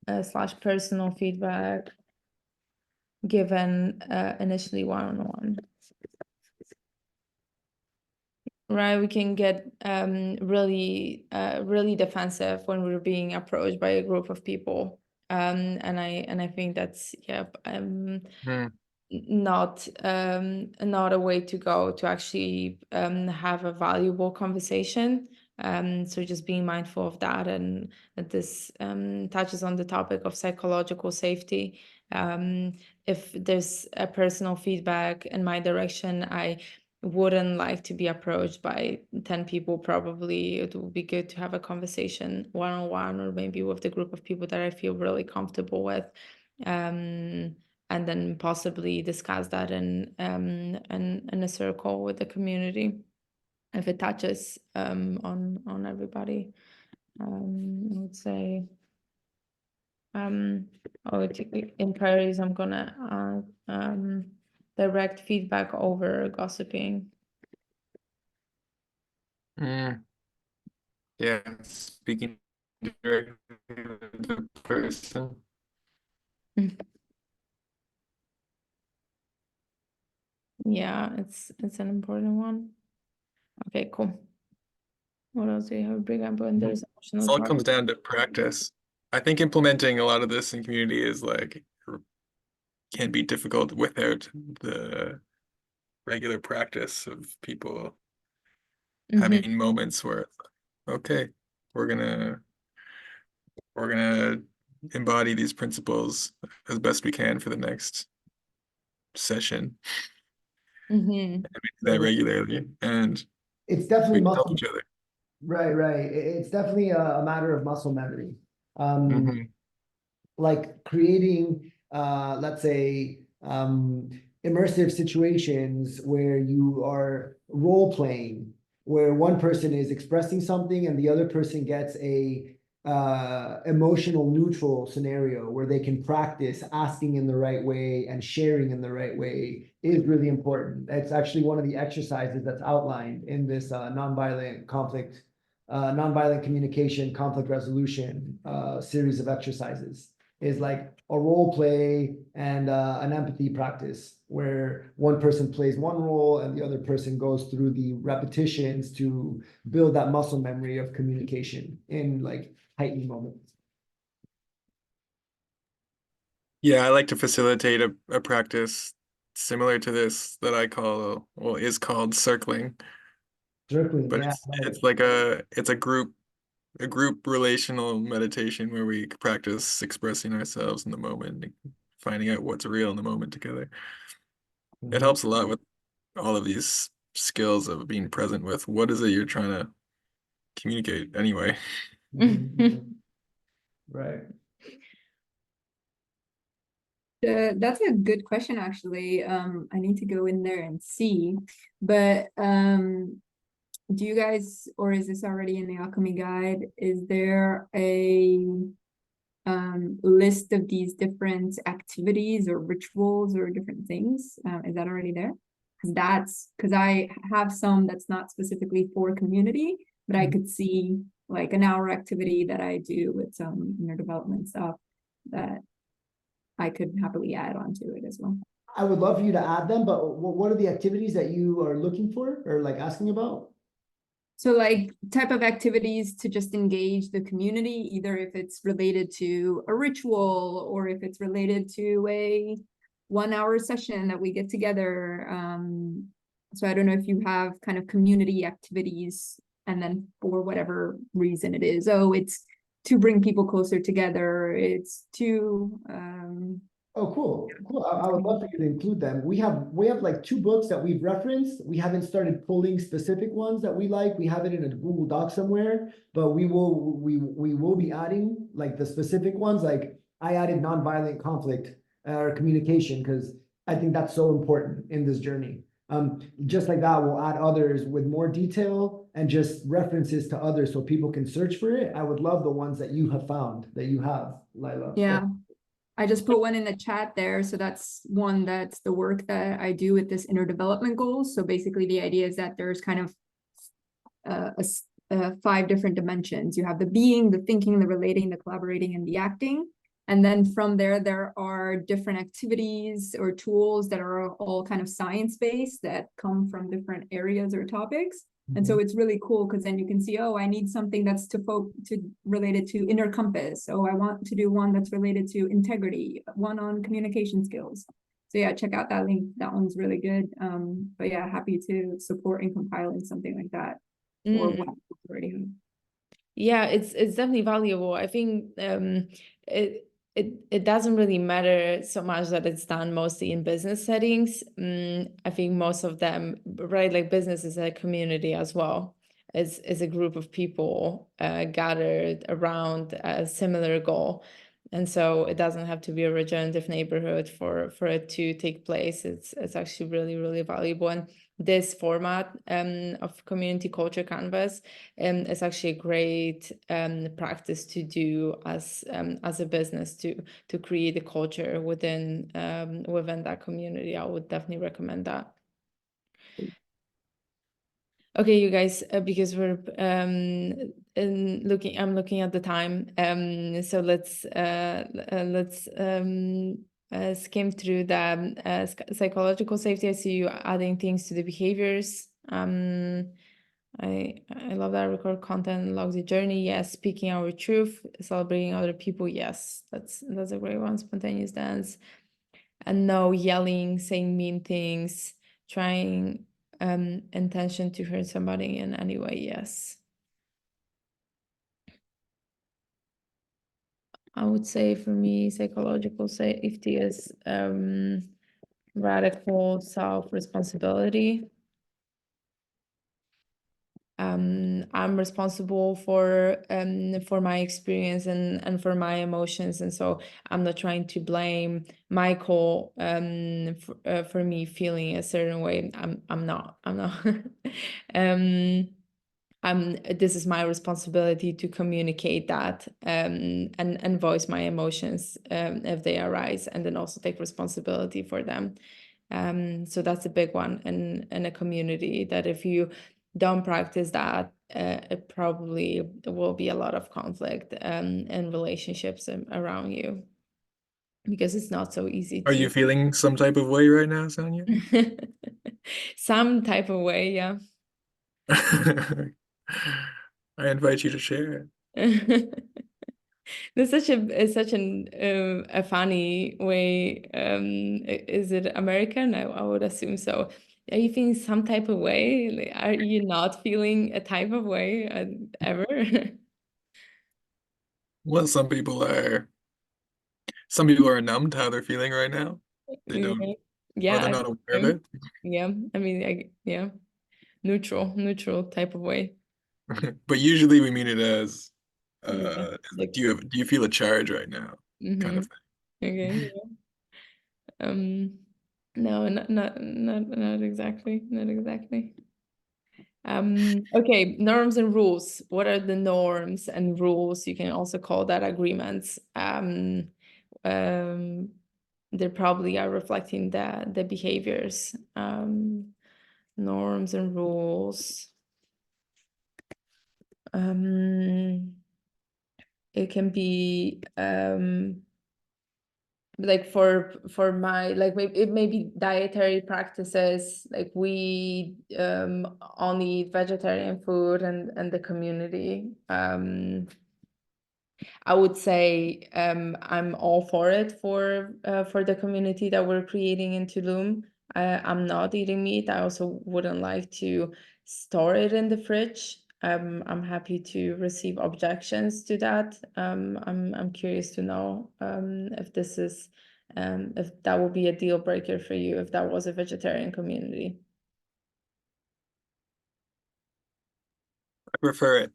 / personal feedback given initially one-on-one. Right, we can get really defensive when we're being approached by a group of people, and I think that's not a way to go to actually have a valuable conversation. So just being mindful of that, and that this touches on the topic of psychological safety. If there's a personal feedback in my direction, I wouldn't like to be approached by 10 people. Probably it would be good to have a conversation one-on-one, or maybe with the group of people that I feel really comfortable with, and then possibly discuss that in a circle with the community if it touches on everybody. I would say in priorities I'm gonna direct feedback over gossiping. Yeah, speaking directly to the person. Yeah, it's an important one. Okay, cool. What else do you have, Brigham? And there's It emotional all part. comes down to practice. I think implementing a lot of this in community is like can be difficult without the regular practice of people having moments where it's like, okay, we're gonna embody these principles as best we can for the next session. And we do that regularly, and It's definitely we help muscle. each other. Right. It's definitely a matter of muscle memory. Mhm. Like creating, let's say, immersive situations where you are role playing, where one person is expressing something and the other person gets a emotional neutral scenario where they can practice asking in the right way and sharing in the right way is really important. It's actually one of the exercises that's outlined in this nonviolent communication, conflict resolution series of exercises. is like a role play and an empathy practice where one person plays one role and the other person goes through the repetitions to build that muscle memory of communication in like heightened moments. Yeah, I like to facilitate a practice similar to this that I call, well, is called circling. Circling, But yeah. it's like it's a group relational meditation where we practice expressing ourselves in the moment, finding out what's real in the moment together. It helps a lot with all of these skills of being present with what is it you're trying to communicate anyway. Right. That's a good question, actually. I need to go in there and see. But do you guys, or is this already in the alchemy guide? Is there a list of these different activities or rituals or different things? Is that already there? Because I have some that's not specifically for community, but I could see like an hour activity that I do with some inner development stuff that I could happily add onto it as well. I would love for you to add them, but what are the activities that you are looking for or like asking about? So like type of activities to just engage the community, either if it's related to a ritual or if it's related to a 1 hour session that we get together. So I don't know if you have kind of community activities and then for whatever reason it is, oh, it's to bring people closer together. It's to, Oh, cool. Cool. I would love for you to include them. We have like 2 books that we've referenced. We haven't started pulling specific ones that we like. We have it in a Google Doc somewhere, but we will be adding like the specific ones. Like I added nonviolent conflict or communication because I think that's so important in this journey. Just like that, we'll add others with more detail and just references to others so people can search for it. I would love the ones that you have found, that you have, Lila. yeah. I just put one in the chat there. So that's one, that's the work that I do with this inner development goals. So basically the idea is that there's kind of 5 different dimensions. You have the being, the thinking, the relating, the collaborating, and the acting. And then from there are different activities or tools that are all kind of science-based that come from different areas or topics. And so it's really cool because then you can see, oh, I need something that's related to inner compass. Oh, I want to do one that's related to integrity, one on communication skills. So yeah, check out that link. That one's really good. But yeah, happy to support in compiling something like that. Or what already. Yeah, it's definitely valuable. I think it doesn't really matter so much that it's done mostly in business settings. I think most of them, right, like business is a community as well. It's a group of people gathered around a similar goal. And so it doesn't have to be a regenerative neighborhood for it to take place. It's actually really, really valuable. And this format of community culture canvas is actually a great practice to do as a business to create a culture within that community. I would definitely recommend that. Okay, you guys, because we're I'm looking at the time. So let's skim through the psychological safety. I see you adding things to the behaviors. I love that. Record content, log the journey. Yes. Speaking our truth, celebrating other people. Yes, that's a great one. Spontaneous dance, and no yelling, saying mean things, trying intention to hurt somebody in any way. Yes. I would say for me, psychological safety is radical self-responsibility. I'm responsible for my experience and for my emotions, and so I'm not trying to blame Michael for me feeling a certain way. I'm not. This is my responsibility to communicate that and voice my emotions if they arise, and then also take responsibility for them. So that's a big one in a community, that if you don't practice that, it probably will be a lot of conflict in relationships around you. because it's not so easy Are to you feeling some type of way right now, Sonia? some type of way, yeah. I invite you to share. There's such a funny way. Is it American? I would assume so. Are you feeling some type of way? Like, are you not feeling a type of way ever? Well, some people are numb to how they're feeling right now. They Yeah, don't, or yeah, they're I not think aware of so. it. Yeah, I mean, yeah, neutral type of way. But usually we mean it as Yeah, like, do you feel a charge right now? Kind of okay. thing. No, not exactly, not exactly. Okay, norms and rules. What are the norms and rules? You can also call that agreements. They probably are reflecting the behaviors. Norms and rules. It can be like for my like maybe it may be dietary practices, like we only eat vegetarian food and the community. I would say I'm all for it for the community that we're creating in Tulum. I'm not eating meat. I also wouldn't like to store it in the fridge. I'm happy to receive objections to that. I'm curious to know if this is if that would be a deal breaker for you if that was a vegetarian community. I prefer it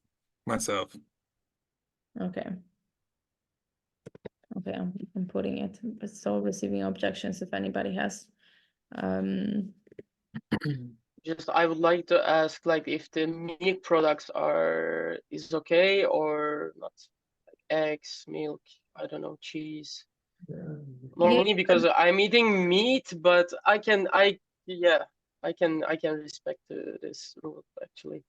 myself. Okay. Okay, I'm putting it, but still receiving objections if anybody has. Just I would like to ask, like, if the meat products is okay or not, like eggs, milk, I don't know, cheese. Normally, because I'm eating meat, but I can respect this rule actually.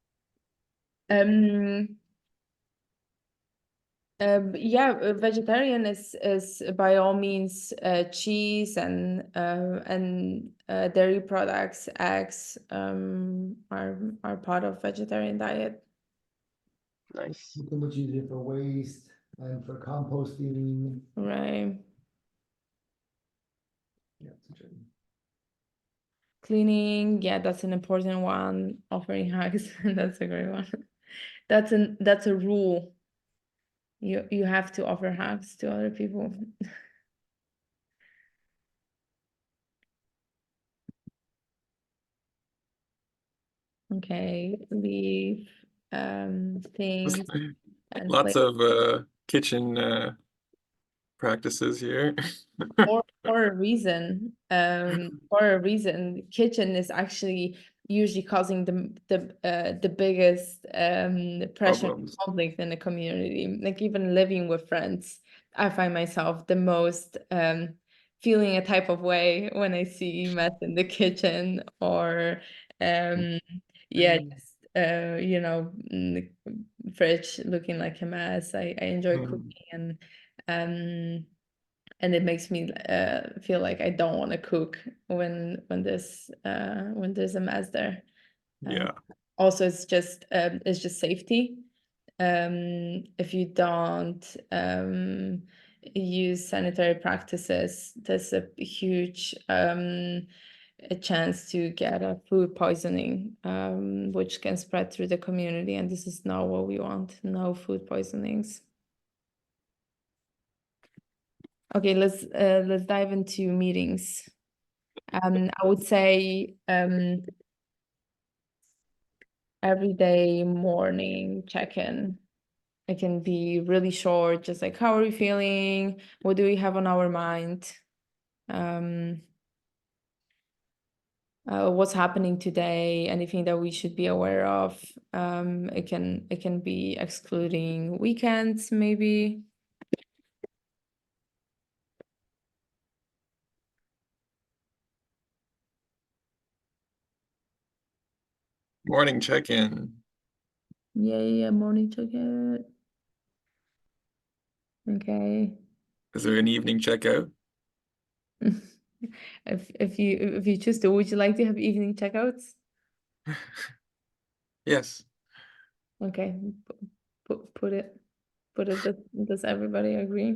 Yeah, vegetarian is by all means cheese and dairy products, eggs are part of vegetarian diet. Nice. So much easier for waste and for composting. Right. Yeah, Cleaning, yeah, that's an important one. Offering hugs, that's a great one. That's a rule. You have to offer hugs to other people. Okay, leave things and Lots of kitchen practices here. for a reason. For a reason, kitchen is actually usually causing the biggest pressure and Problems. conflict in the community. Like even living with friends, I find myself the most feeling a type of way when I see mess in the kitchen or yeah, just you know, the fridge looking like a mess. I enjoy cooking and it makes me feel like I don't want to cook when there's a mess there. Yeah. Also, it's just safety. If you don't use sanitary practices, there's a huge a chance to get a food poisoning, which can spread through the community, and this is not what we want. No food poisonings. Okay, let's dive into meetings. I would say every day morning check-in. It can be really short, just like how are we feeling? What do we have on our mind? What's happening today? Anything that we should be aware of? It can be excluding weekends, maybe. Morning check-in. Yeah, morning check-in. Okay. Is there an evening checkout? If you choose to, would you like to have evening checkouts? Yes. Okay, put it. Does everybody agree?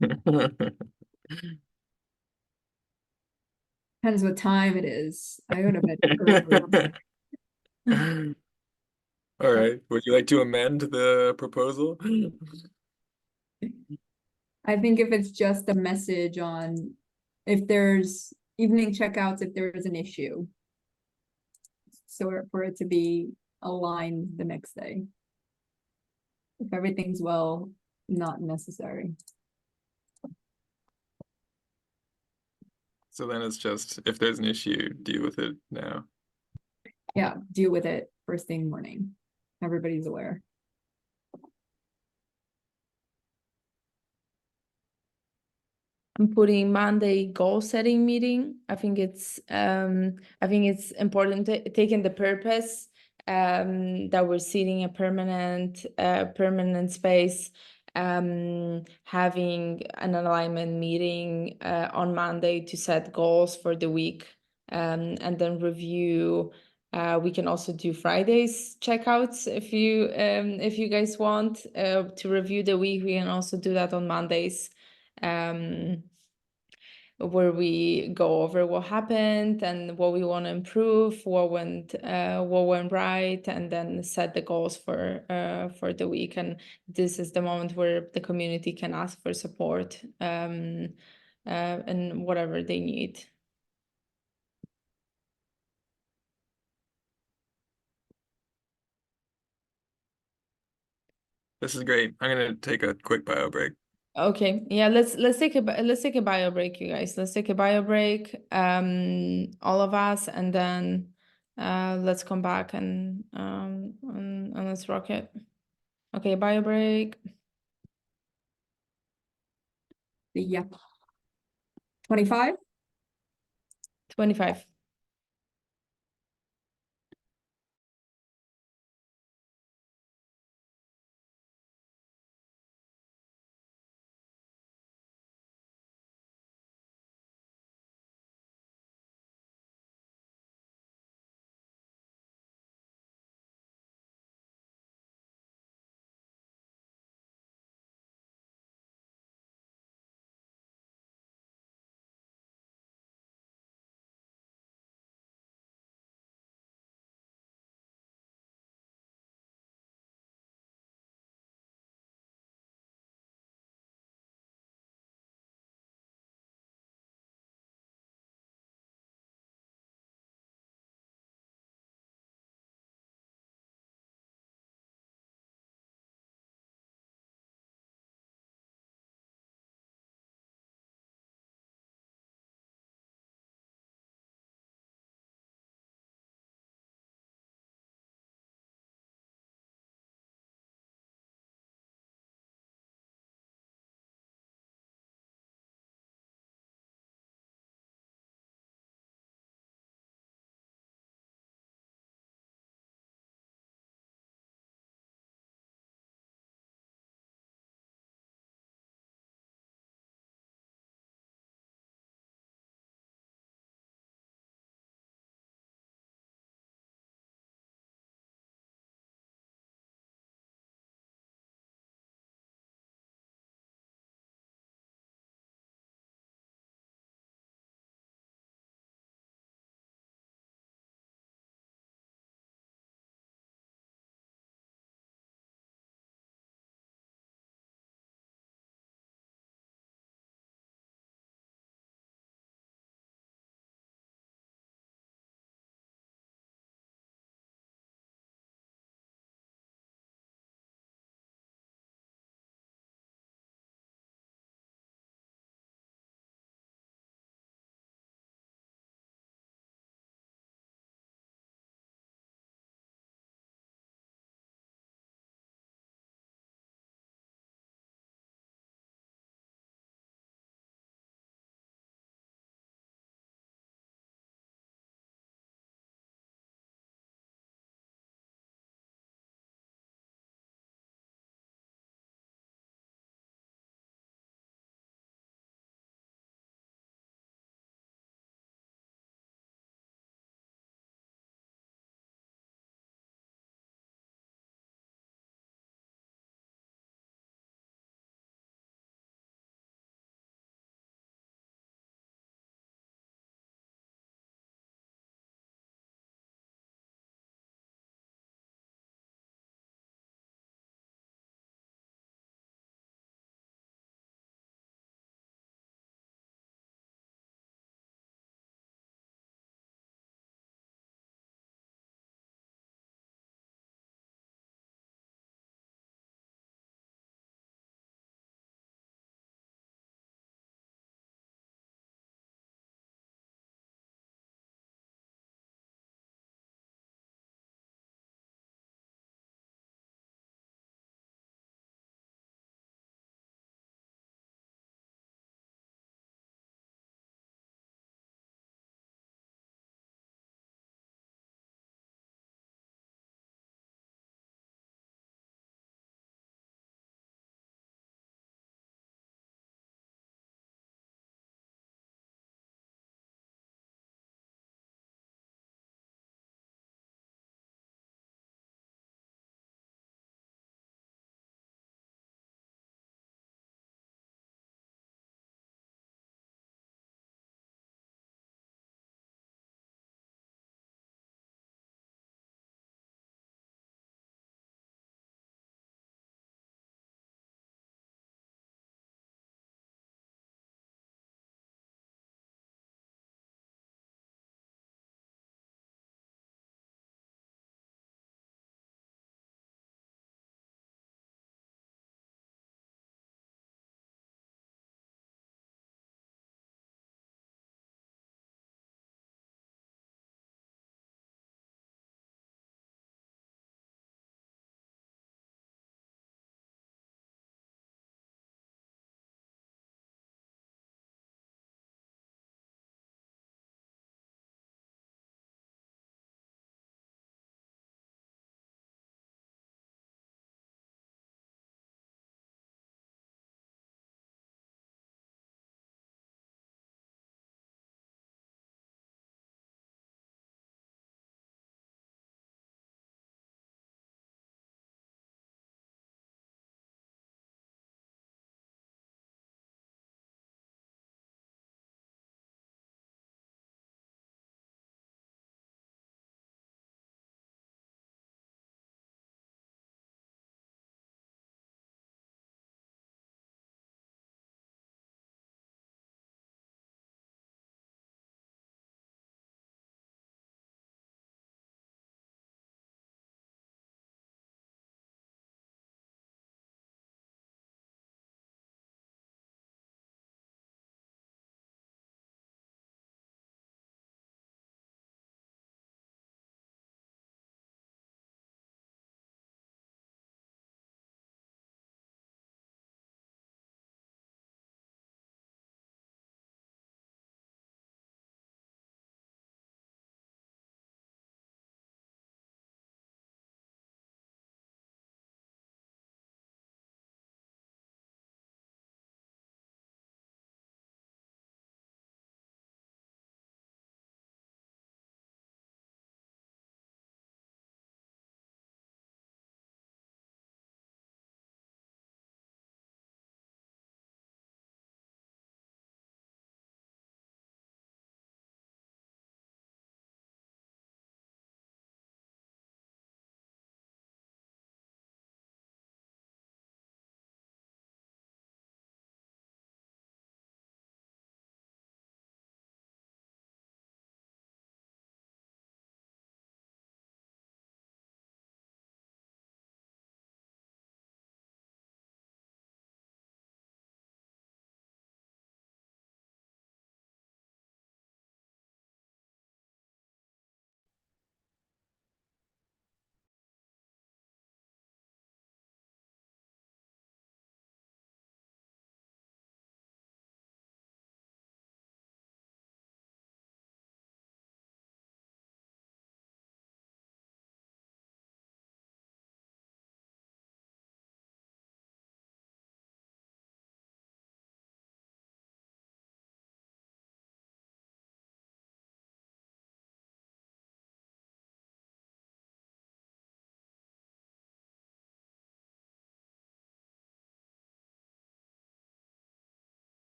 Depends what time it is. I go to bed early. All right. Would you like to amend the proposal? I think if it's just a message on if there's evening checkouts, if there is an issue. So for it to be aligned the next day. If everything's well, not necessary. So then it's just if there's an issue, deal with it now. Yeah, deal with it first thing morning. Everybody's aware. I'm putting Monday goal setting meeting. I think it's important to taking the purpose that we're seeing a permanent space, having an alignment meeting on Monday to set goals for the week, and then review. We can also do Fridays checkouts if you guys want to review the week. We can also do that on Mondays. Where we go over what happened and what we want to improve, what went right, and then set the goals for the week. And this is the moment where the community can ask for support and whatever they need. This is great. I'm gonna take a quick bio break. Okay, yeah, let's take a bio break, you guys. Let's take a bio break, all of us, and then let's come back and let's rock it. Okay, bio break. Yeah. 25? 25.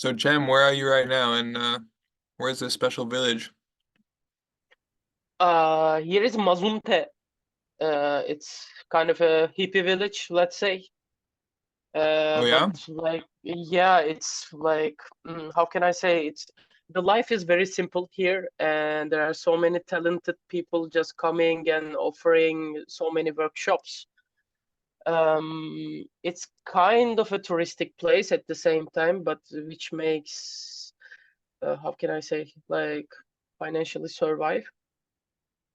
So Cem, where are you right now? And where's this special village? Here is Mazunte. It's kind of a hippie village, let's say. Oh yeah? But like, yeah, it's like, how can I say? The life is very simple here, and there are so many talented people just coming and offering so many workshops. It's kind of a touristic place at the same time, but which makes, how can I say, like financially survive. Yeah.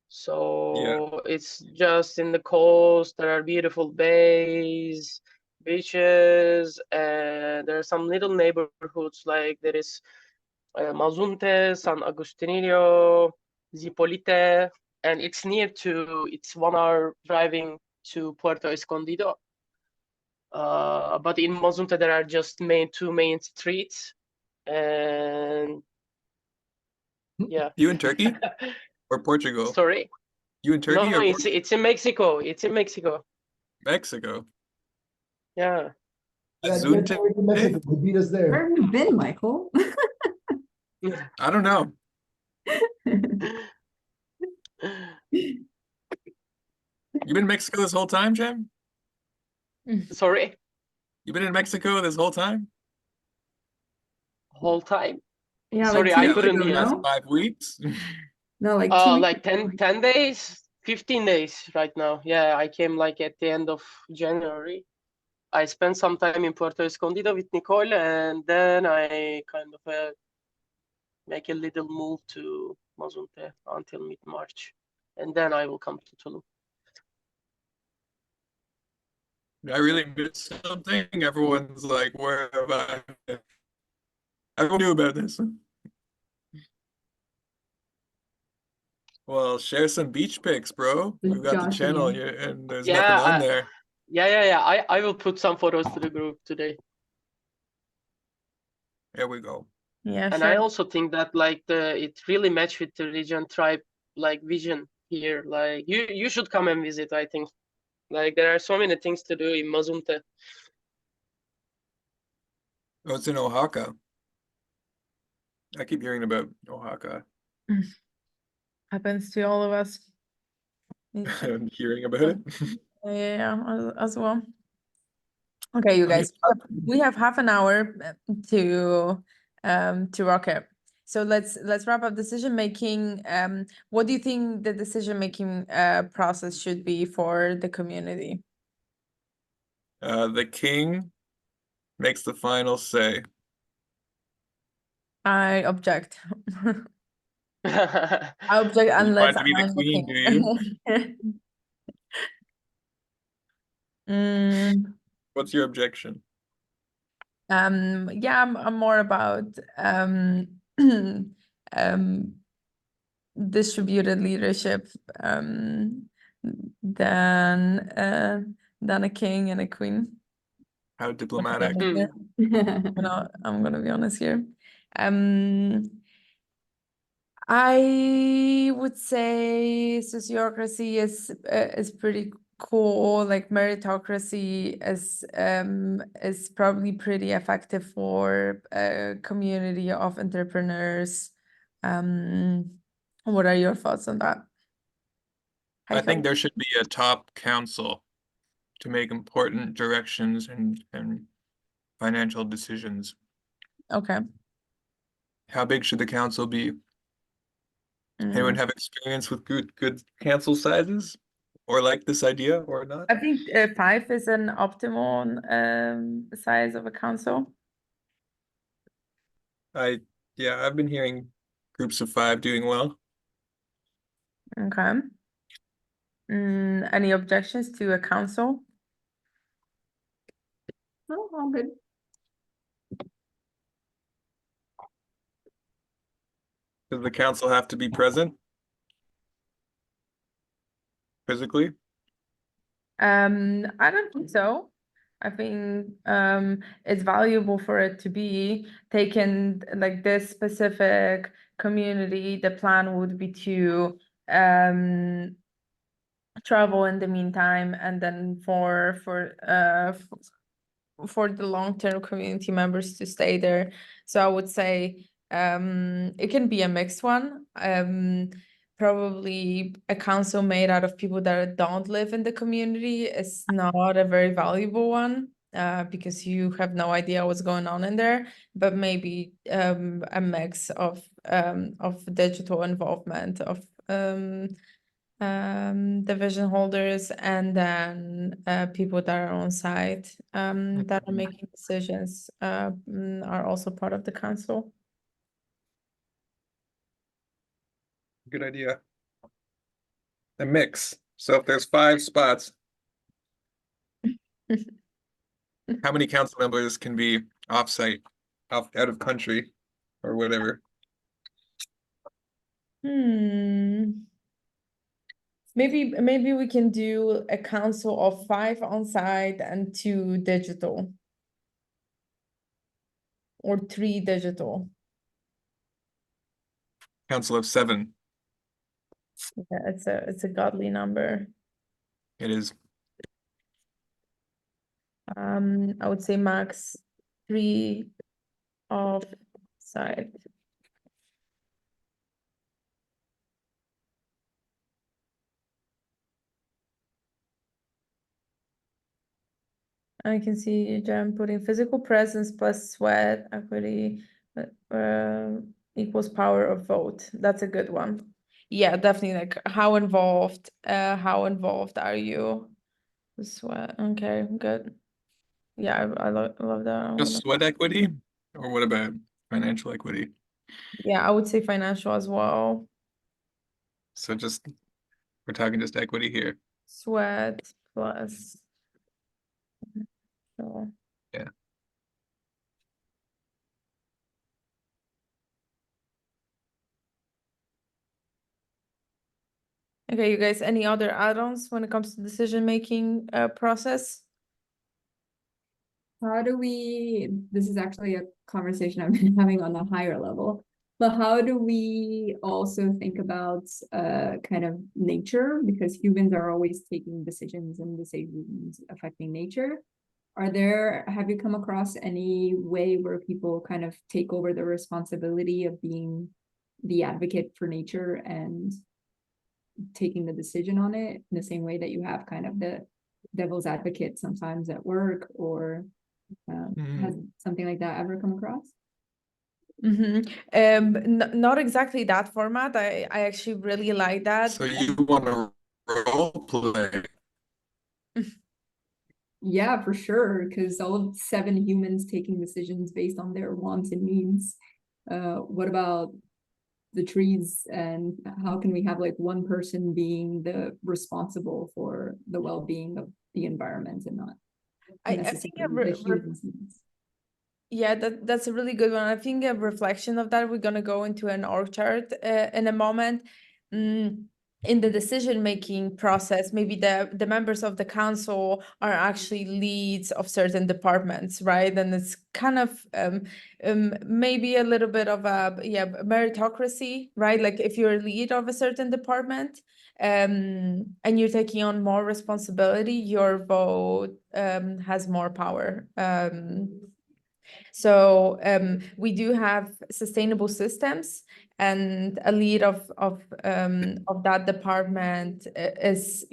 So it's just in the coast. There are beautiful bays, beaches, and there are some little neighborhoods like there is Mazunte, San Agustinillo, Zipolite, and it's 1 hour driving to Puerto Escondido. But in Mazunte there are just two main streets, and yeah. You in Turkey or Portugal? Sorry. You in Turkey No, or it's in Mexico. It's in Mexico. Mexico? Yeah. Yeah, Azunte? Mexico. They beat us Where there. have you been, Michael? I don't know. You've been in Mexico this whole time, Cem? Sorry, You've been in Mexico this whole time? whole time. Yeah, Sorry, like I Yeah, 2 weeks like couldn't ago, the hear. past no? 5 weeks? No, like 2 weeks Like ago. 10 days, 15 days right now. Yeah, I came like at the end of January. I spent some time in Puerto Escondido with Nicole, and then I kind of make a little move to Mazunte until mid-March, and then I will come to Tulum. Did I really missed something? Everyone's like, where have I been? Everyone knew about this. Well, share some beach pics, bro. We've got the Josh channel again. here, and there's Yeah, nothing on there. yeah. I will put some photos to the group today. There we go. Yeah, And sure. I also think that like it really matched with the Regen tribe like vision here. Like you should come and visit, I think. Like there are so many things to do in Mazunte. Oh, it's in Oaxaca. I keep hearing about Oaxaca. Happens to all of us. I'm hearing about it. Yeah, as well. Okay, you guys, we have half an hour to rock it. So let's wrap up decision making. What do you think the decision making process should be for the community? The king makes the final say. I object. Yeah, I object You unless want to be the I'm the queen, do you? king. Mm, What's your objection? yeah, I'm more about distributed leadership than a king and a queen. How I'm diplomatic. gonna be honest here. I would say sociocracy is pretty cool. Like meritocracy is probably pretty effective for a community of entrepreneurs. What are your thoughts on that? I think Heiko? there should be a top council to make important directions and financial decisions. Okay. How big should the council be? Anyone have experience with good council sizes? Or like this idea or not? I think 5 is an optimal size of a council. Yeah, I've been hearing groups of 5 doing well. Okay. Any objections to a council? Oh, all good. Does the council have to be present physically? I don't think so. I think it's valuable for it to be taken like this specific community. The plan would be to travel in the meantime, and then for the long-term community members to stay there. So I would say it can be a mixed one. Probably a council made out of people that don't live in the community is not a very valuable one, because you have no idea what's going on in there. But maybe a mix of digital involvement of division holders, and then people that are on site that are making decisions are also part of the council. Good idea. A mix. So if there's 5 spots, how many council members can be off-site, out of country, or whatever? Maybe we can do a council of 5 on site and 2 digital, or 3 digital. Council of 7. Yeah, it's a godly number. It is. I would say max 3 off site. I can see Jen putting physical presence plus sweat equity equals power of vote. That's a good one. Yeah, definitely. Like how involved are you? Sweat. Okay, good. Yeah, I love that. Just sweat equity, or what about financial equity? Yeah, I would say financial as well. So just, we're talking just equity here. Sweat plus. So. Yeah. Okay, you guys, any other add-ons when it comes to decision-making process? How do we, this is actually a conversation I've been having on a higher level, but how do we also think about kind of nature? Because humans are always taking decisions and decisions affecting nature. Have you come across any way where people kind of take over the responsibility of being the advocate for nature and taking the decision on it in the same way that you have kind of the devil's advocate sometimes at work, or has something like that ever come across? Not exactly that format. I actually really like that. So you want to role play? Yeah, for sure, because all of 7 humans taking decisions based on their wants and needs. What about the trees, and how can we have like one person being the responsible for the well-being of the environment and not I think necessarily the humans' needs? Yeah, that's a really good one. I think a reflection of that, we're gonna go into an org chart in a moment. In the decision-making process, maybe the members of the council are actually leads of certain departments, right? And it's kind of maybe a little bit of a meritocracy, right? Like if you're a lead of a certain department and you're taking on more responsibility, your vote has more power. So we do have sustainable systems, and a lead of that department is,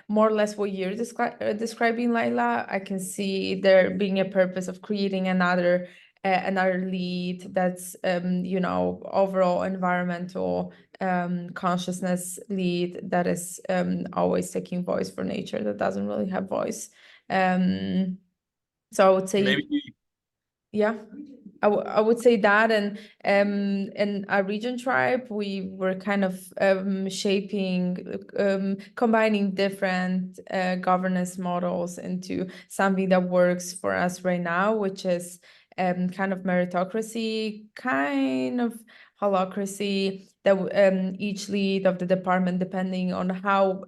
more or less what you're describing, Laila. I can see there being a purpose of creating another lead that's overall environmental consciousness lead that is always taking voice for nature, that doesn't really have voice. So I would say Maybe. Yeah, I would say that, and in our Regen tribe, we were kind of combining different governance models into something that works for us right now, which is kind of meritocracy, kind of holacracy, that each lead of the department, depending on how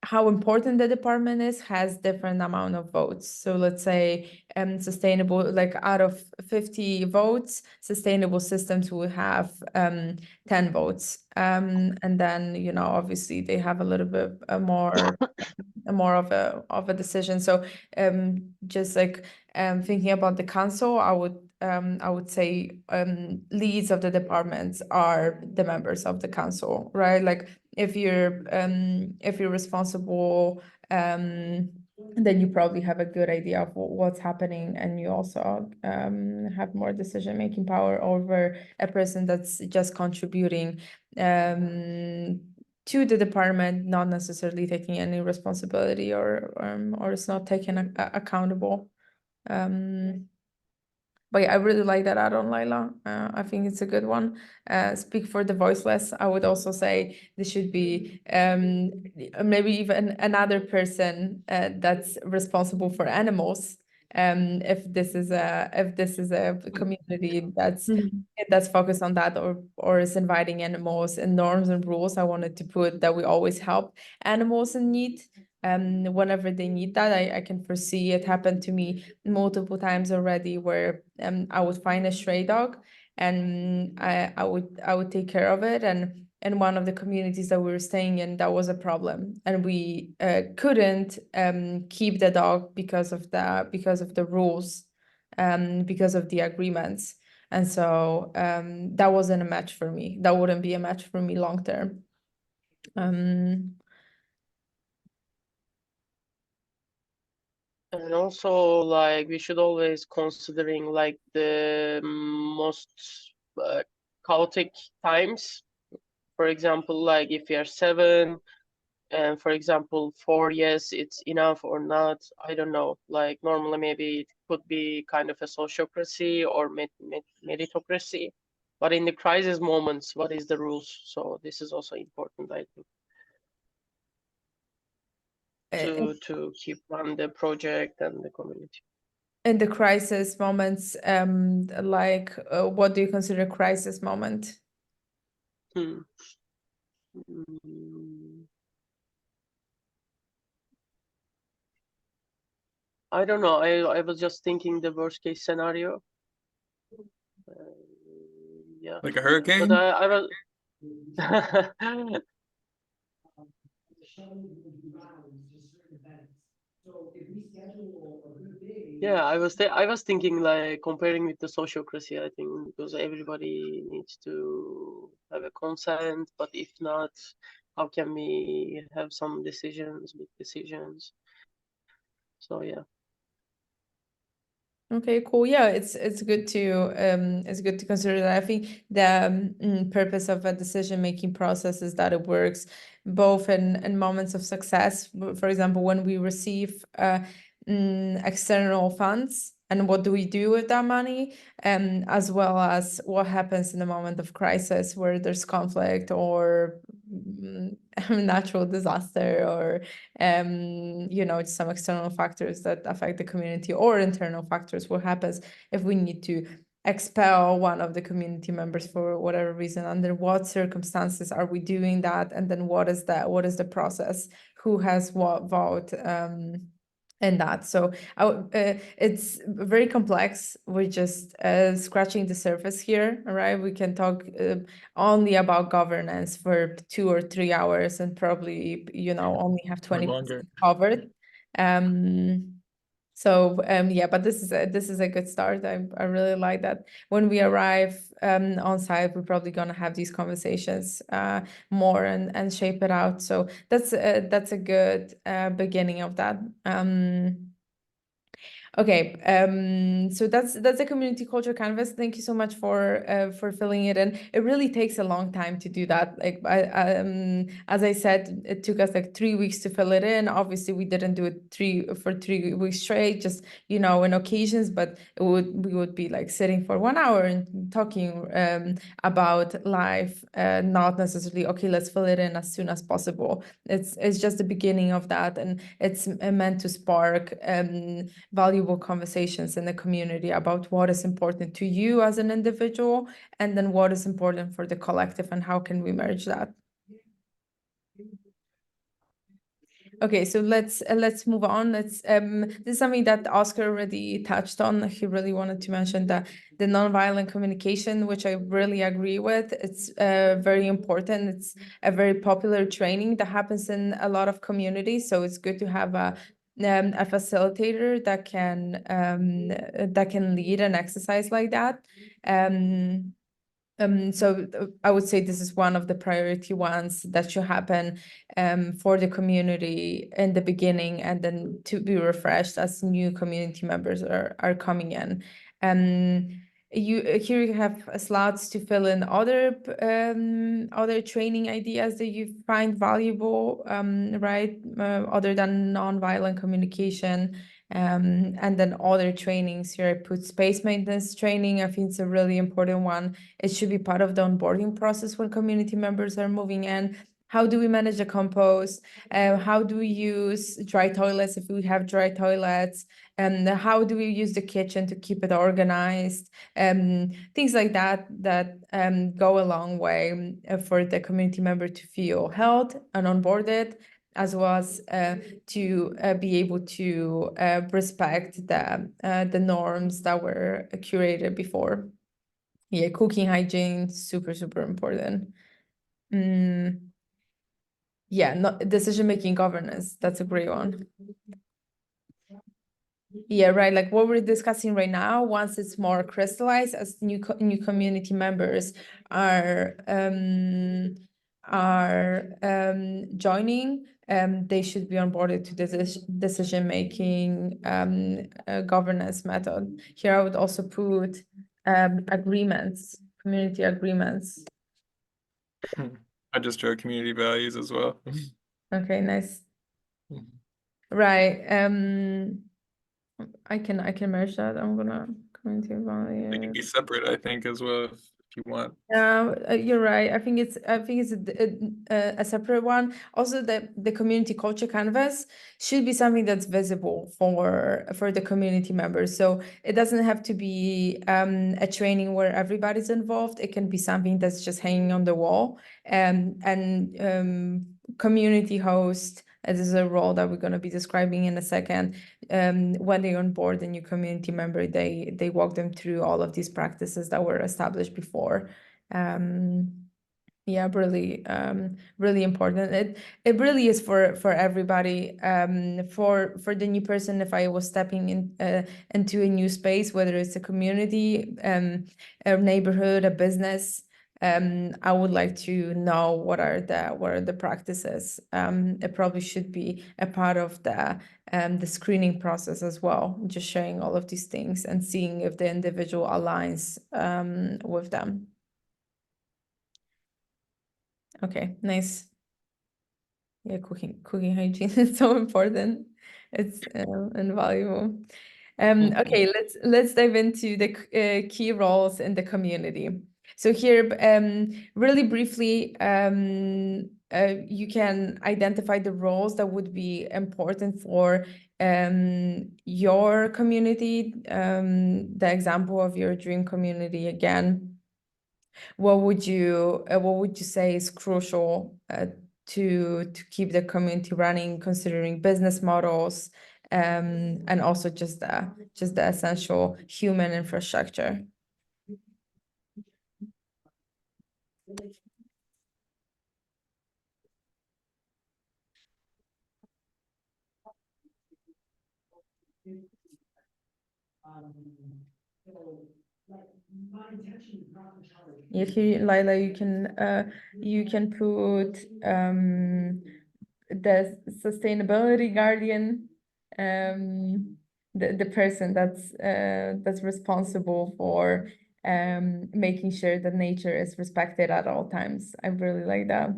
how important the department is has different amount of votes. So let's say sustainable, like out of 50 votes, sustainable systems will have 10 votes. And then, you know, obviously they have a little bit more of a decision. So just like thinking about the council, I would say leads of the departments are the members of the council, right? Like if you're responsible, then you probably have a good idea of what's happening, and you also have more decision-making power over a person that's just contributing to the department, not necessarily taking any responsibility or is not taken accountable. But yeah, I really like that add-on, Laila. I think it's a good one. Speak for the voiceless. I would also say this should be maybe even another person that's responsible for animals. If this is a community that's focused on that, or is inviting animals and norms and rules, I wanted to put that we always help animals in need. Whenever they need that, I can foresee it happened to me multiple times already, where I would find a stray dog and I would take care of it, and one of the communities that we were staying in, that was a problem, and we couldn't keep the dog because of the rules, because of the agreements, and so that wasn't a match for me. That wouldn't be a match for me long term. And also, like, we should always considering like the most chaotic times. For example, like if we are 7, and for example 4, yes, it's enough or not, I don't know. Like normally maybe it could be kind of a sociocracy or meritocracy, but in the crisis moments, what is the rules? So this is also important, I think, to keep on the project and the community. In the crisis moments, like what do you consider a crisis moment? Mm, I don't know. I was just thinking the worst case scenario. Yeah, Like a hurricane? but I was yeah, I was thinking like comparing with the sociocracy, I think, because everybody needs to have a consent, but if not, how can we have some decisions, big decisions? So yeah. Okay, cool. Yeah, it's good to consider that. I think the purpose of a decision-making process is that it works both in moments of success. For example, when we receive external funds, and what do we do with that money, as well as what happens in the moment of crisis where there's conflict or natural disaster, or you know, some external factors that affect the community, or internal factors. What happens if we need to expel one of the community members for whatever reason? Under what circumstances are we doing that? And then what is the process? Who has what vote? And that. So it's very complex. We're just scratching the surface here, right? We can talk only about governance for 2 or 3 hours and probably, you know, only have 20% covered. So yeah, but this is a good start. I really like that. When we arrive on site, we're probably gonna have these conversations more and shape it out. So that's a good beginning of that. Okay, so that's a community culture canvas. Thank you so much for filling it in. It really takes a long time to do that. Like as I said, it took us like 3 weeks to fill it in. Obviously, we didn't do it 3 weeks straight, just, you know, in occasions, but we would be like sitting for 1 hour and talking about life, not necessarily, okay, let's fill it in as soon as possible. It's just the beginning of that, and it's meant to spark valuable conversations in the community about what is important to you as an individual, and then what is important for the collective, and how can we merge that. Okay, so let's move on. This is something that Oscar already touched on. He really wanted to mention that the nonviolent communication, which I really agree with. It's very important. It's a very popular training that happens in a lot of communities. So it's good to have a facilitator that can lead an exercise like that. So I would say this is one of the priority ones that should happen for the community in the beginning, and then to be refreshed as new community members are coming in. Here you have slots to fill in other training ideas that you find valuable, right? Other than nonviolent communication. And then other trainings here, I put space maintenance training. I think it's a really important one. It should be part of the onboarding process when community members are moving in. How do we manage the compost? How do we use dry toilets if we have dry toilets? And how do we use the kitchen to keep it organized? Things like that go a long way for the community member to feel held and onboarded, as well as to be able to respect the norms that were curated before. Yeah, cooking hygiene, super important. Yeah, decision-making governance, that's a great one. Yeah, right. Like what we're discussing right now, once it's more crystallized, as new community members are joining, they should be onboarded to this decision-making governance method. Here, I would also put agreements, community agreements. I just wrote community values as well. Okay, nice. Mhm. Right. I can merge that. I'm gonna community They can values. be separate, I think, as well, if you want. You're right. I think it's a separate one. Also, the community culture canvas should be something that's visible for the community members. So it doesn't have to be a training where everybody's involved. It can be something that's just hanging on the wall. And community host. This is a role that we're going to be describing in a second. When they onboard a new community member, they walk them through all of these practices that were established before. Yeah, really important. It really is for everybody. For the new person, if I was stepping in into a new space, whether it's a community, a neighborhood, a business, I would like to know what are the practices. It probably should be a part of the screening process as well, just sharing all of these things and seeing if the individual aligns with them. Okay, nice. Yeah, cooking hygiene is so important. It's invaluable. Okay, let's dive into the key roles in the community. So here, really briefly, you can identify the roles that would be important for your community. The example of your dream community again. What would you say is crucial to keep the community running, considering business models, and also just the essential human infrastructure? If you, Laila, you can put the sustainability guardian, the person that's responsible for making sure that nature is respected at all times. I really like that.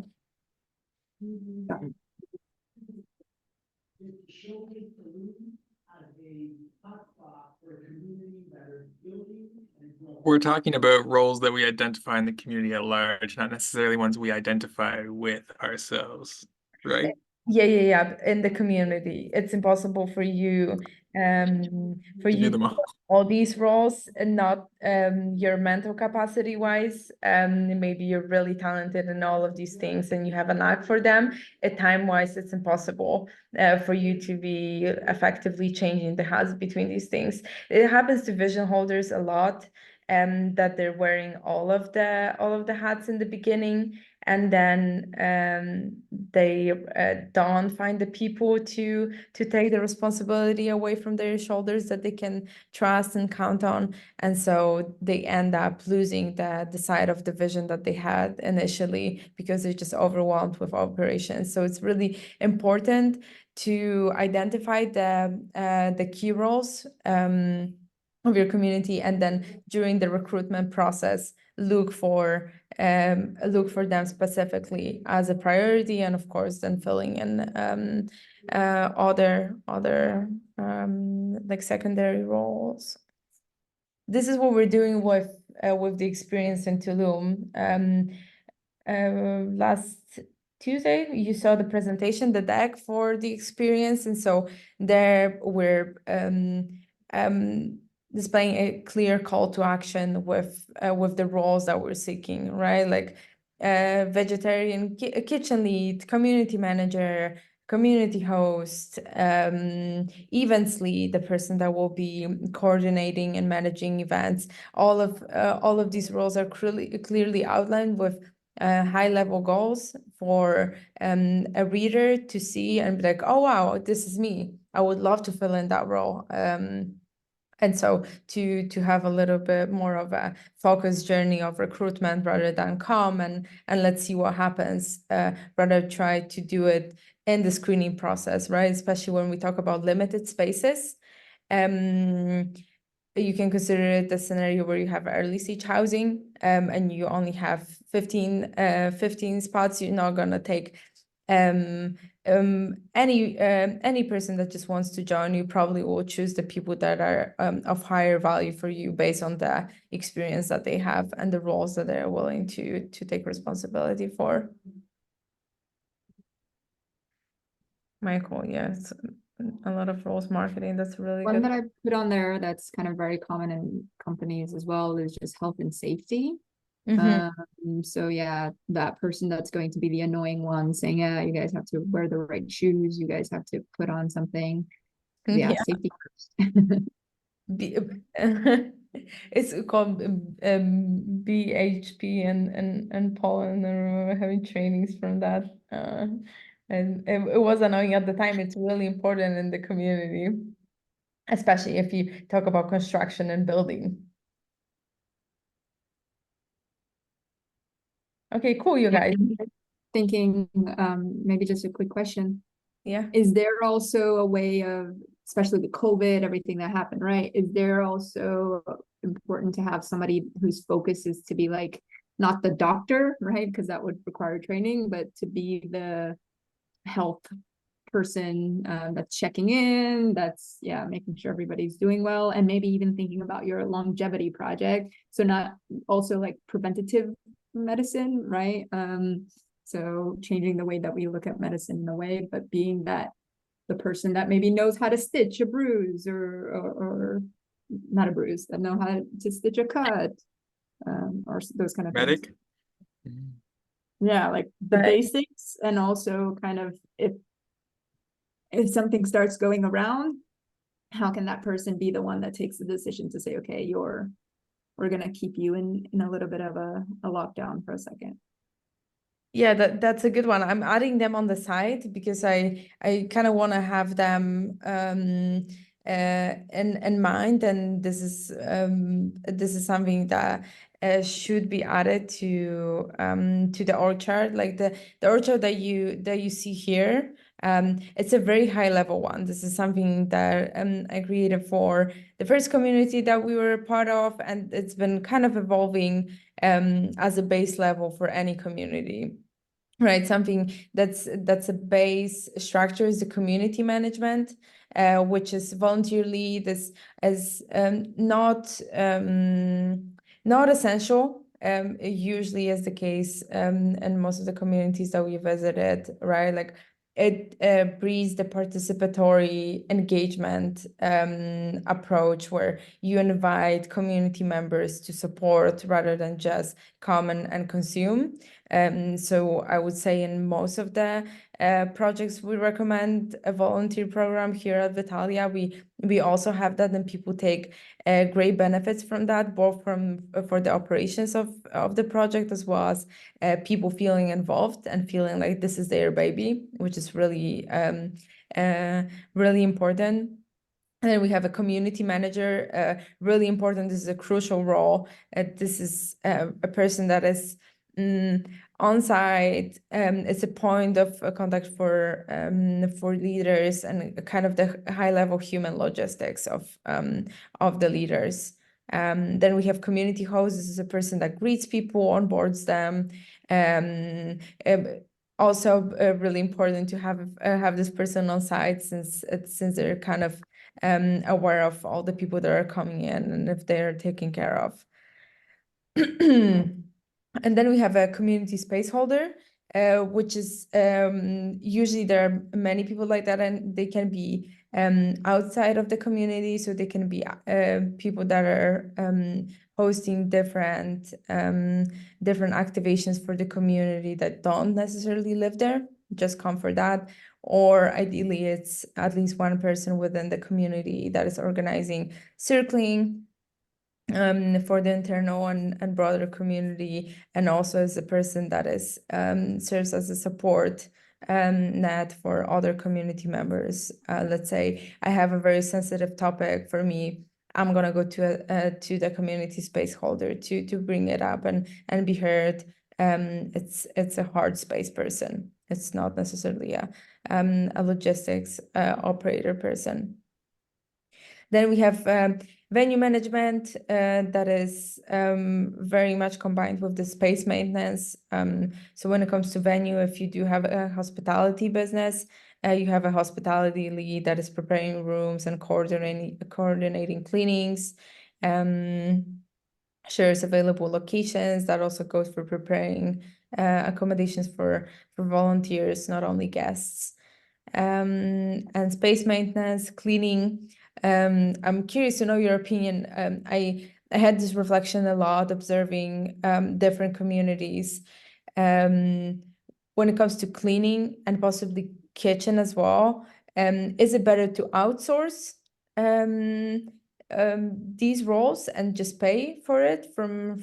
We're talking about roles that we identify in the community at large, not necessarily ones we identify with ourselves, right? Yeah. In the community, it's impossible for you for To do you them to all. all these roles, and not your mental capacity wise. Maybe you're really talented in all of these things and you have a knack for them. At time wise, it's impossible for you to be effectively changing the hats between these things. It happens to vision holders a lot, that they're wearing all of the hats in the beginning, and then they don't find the people to take the responsibility away from their shoulders that they can trust and count on, and so they end up losing the side of the vision that they had initially because they're just overwhelmed with operations. So it's really important to identify the key roles of your community, and then during the recruitment process look for them specifically as a priority, and of course then filling in other like secondary roles. This is what we're doing with the experience in Tulum. Last Tuesday, you saw the presentation, the deck for the experience, and so there we're displaying a clear call to action with the roles that we're seeking, right? Like vegetarian kitchen lead, community manager, community host, events lead, the person that will be coordinating and managing events. All of these roles are clearly outlined with high-level goals for a reader to see and be like, oh wow, this is me. I would love to fill in that role. And so to have a little bit more of a focused journey of recruitment rather than come and let's see what happens, rather try to do it in the screening process, right? Especially when we talk about limited spaces. You can consider it a scenario where you have early stage housing, and you only have 15 spots. You're not gonna take any person that just wants to join. You probably will choose the people that are of higher value for you based on the experience that they have and the roles that they're willing to take responsibility for. Michael, yes, a lot of roles marketing. That's really One good. that I put on there that's kind of very common in companies as well is just health and safety. So yeah, that person that's going to be the annoying one saying, yeah, you guys have to wear the right shoes, you guys have to put on something. Yeah, safety first. It's called BHP and Poland. I remember having trainings from that. And it was annoying at the time. It's really important in the community, especially if you talk about construction and building. Okay, cool, you guys. Thinking, maybe just a quick question. Yeah. Is there also a way of, especially with COVID, everything that happened, right? Is there also important to have somebody whose focus is to be like, not the doctor, right? Because that would require training, but to be the health person that's checking in, that's making sure everybody's doing well, and maybe even thinking about your longevity project. So not also like preventative medicine, right? So changing the way that we look at medicine in a way, but being that the person that maybe knows how to stitch a bruise or not a bruise, that know how to stitch a cut, or those kind of Medic? things. Yeah, like the basics, and also kind of if something starts going around, how can that person be the one that takes the decision to say, okay, we're gonna keep you in a little bit of a lockdown for a second. Yeah, that's a good one. I'm adding them on the side because I kind of want to have them in mind, and this is something that should be added to the org chart, like the org chart that you see here. It's a very high level one. This is something that I created for the first community that we were part of, and it's been kind of evolving as a base level for any community, right? Something that's a base structure is the community management, which is voluntarily. This is not essential. Usually is the case in most of the communities that we visited, right? Like it breeds the participatory engagement approach where you invite community members to support rather than just come and consume. So I would say in most of the projects we recommend a volunteer program here at Vitalia. We also have that, and people take great benefits from that, both for the operations of the project as well as people feeling involved and feeling like this is their baby, which is really really important. And then we have a community manager, really important. This is a crucial role. This is a person that is on site. It's a point of contact for leaders and kind of the high level human logistics of the leaders. Then we have community host. This is a person that greets people, onboards them. Also, really important to have this person on site since they're kind of aware of all the people that are coming in and if they're taken care of. And then we have a community space holder, which is usually there are many people like that, and they can be outside of the community, so they can be people that are hosting different activations for the community that don't necessarily live there, just come for that. Or ideally, it's at least one person within the community that is organizing circling for the internal and broader community, and also as a person that is serves as a support net for other community members. Let's say I have a very sensitive topic for me, I'm gonna go to the community space holder to bring it up and be heard. It's a hard space person. It's not necessarily a logistics operator person. Then we have venue management that is very much combined with the space maintenance. So when it comes to venue, if you do have a hospitality business, you have a hospitality lead that is preparing rooms and coordinating cleanings, shares available locations. That also goes for preparing accommodations for volunteers, not only guests. And space maintenance, cleaning. I'm curious to know your opinion. I had this reflection a lot observing different communities. When it comes to cleaning and possibly kitchen as well, is it better to outsource these roles and just pay for it from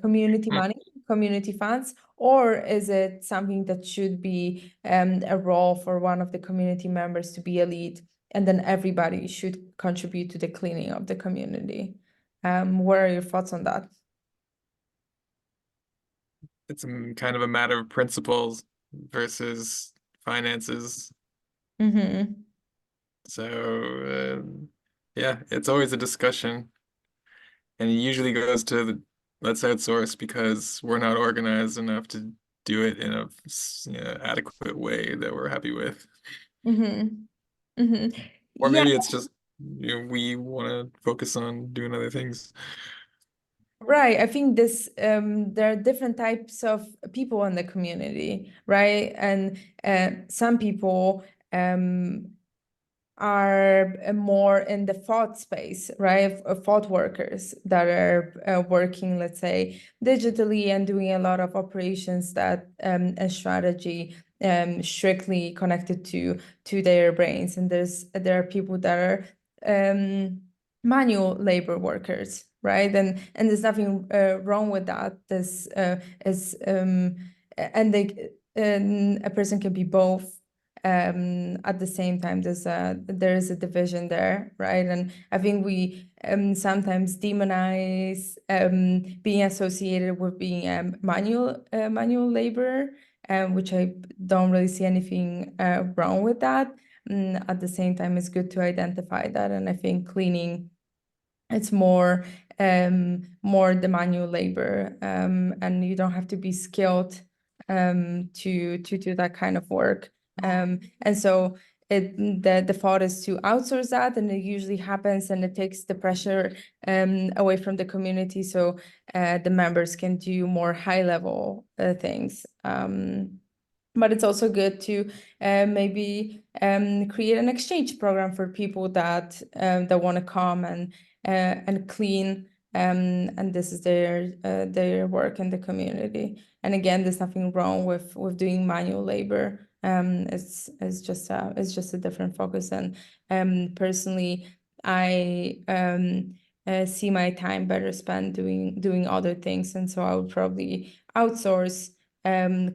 community money, community funds, or is it something that should be a role for one of the community members to be a lead, and then everybody should contribute to the cleaning of the community? What are your thoughts on that? It's kind of a matter of principles versus finances. Mm-hmm. So yeah, it's always a discussion, and it usually goes to let's outsource because we're not organized enough to do it in a adequate way that we're happy with. Mm-hmm. Mm-hmm. Or maybe it's just we want to focus on doing other things. Right. I think this there are different types of people in the community, right? And some people are more in the thought space, right? Thought workers that are working, let's say, digitally and doing a lot of operations that and strategy strictly connected to their brains. And there are people that are manual labor workers, right? And there's nothing wrong with that. This is and they a person can be both. At the same time, there is a division there, right? And I think we sometimes demonize being associated with being a manual laborer, which I don't really see anything wrong with that. At the same time, it's good to identify that, and I think cleaning, it's more the manual labor, and you don't have to be skilled to do that kind of work. And so the thought is to outsource that, and it usually happens, and it takes the pressure away from the community, so the members can do more high level things. But it's also good to maybe create an exchange program for people that want to come and clean, and this is their work in the community. And again, there's nothing wrong with doing manual labor. It's just a different focus. And personally, I see my time better spent doing other things, and so I would probably outsource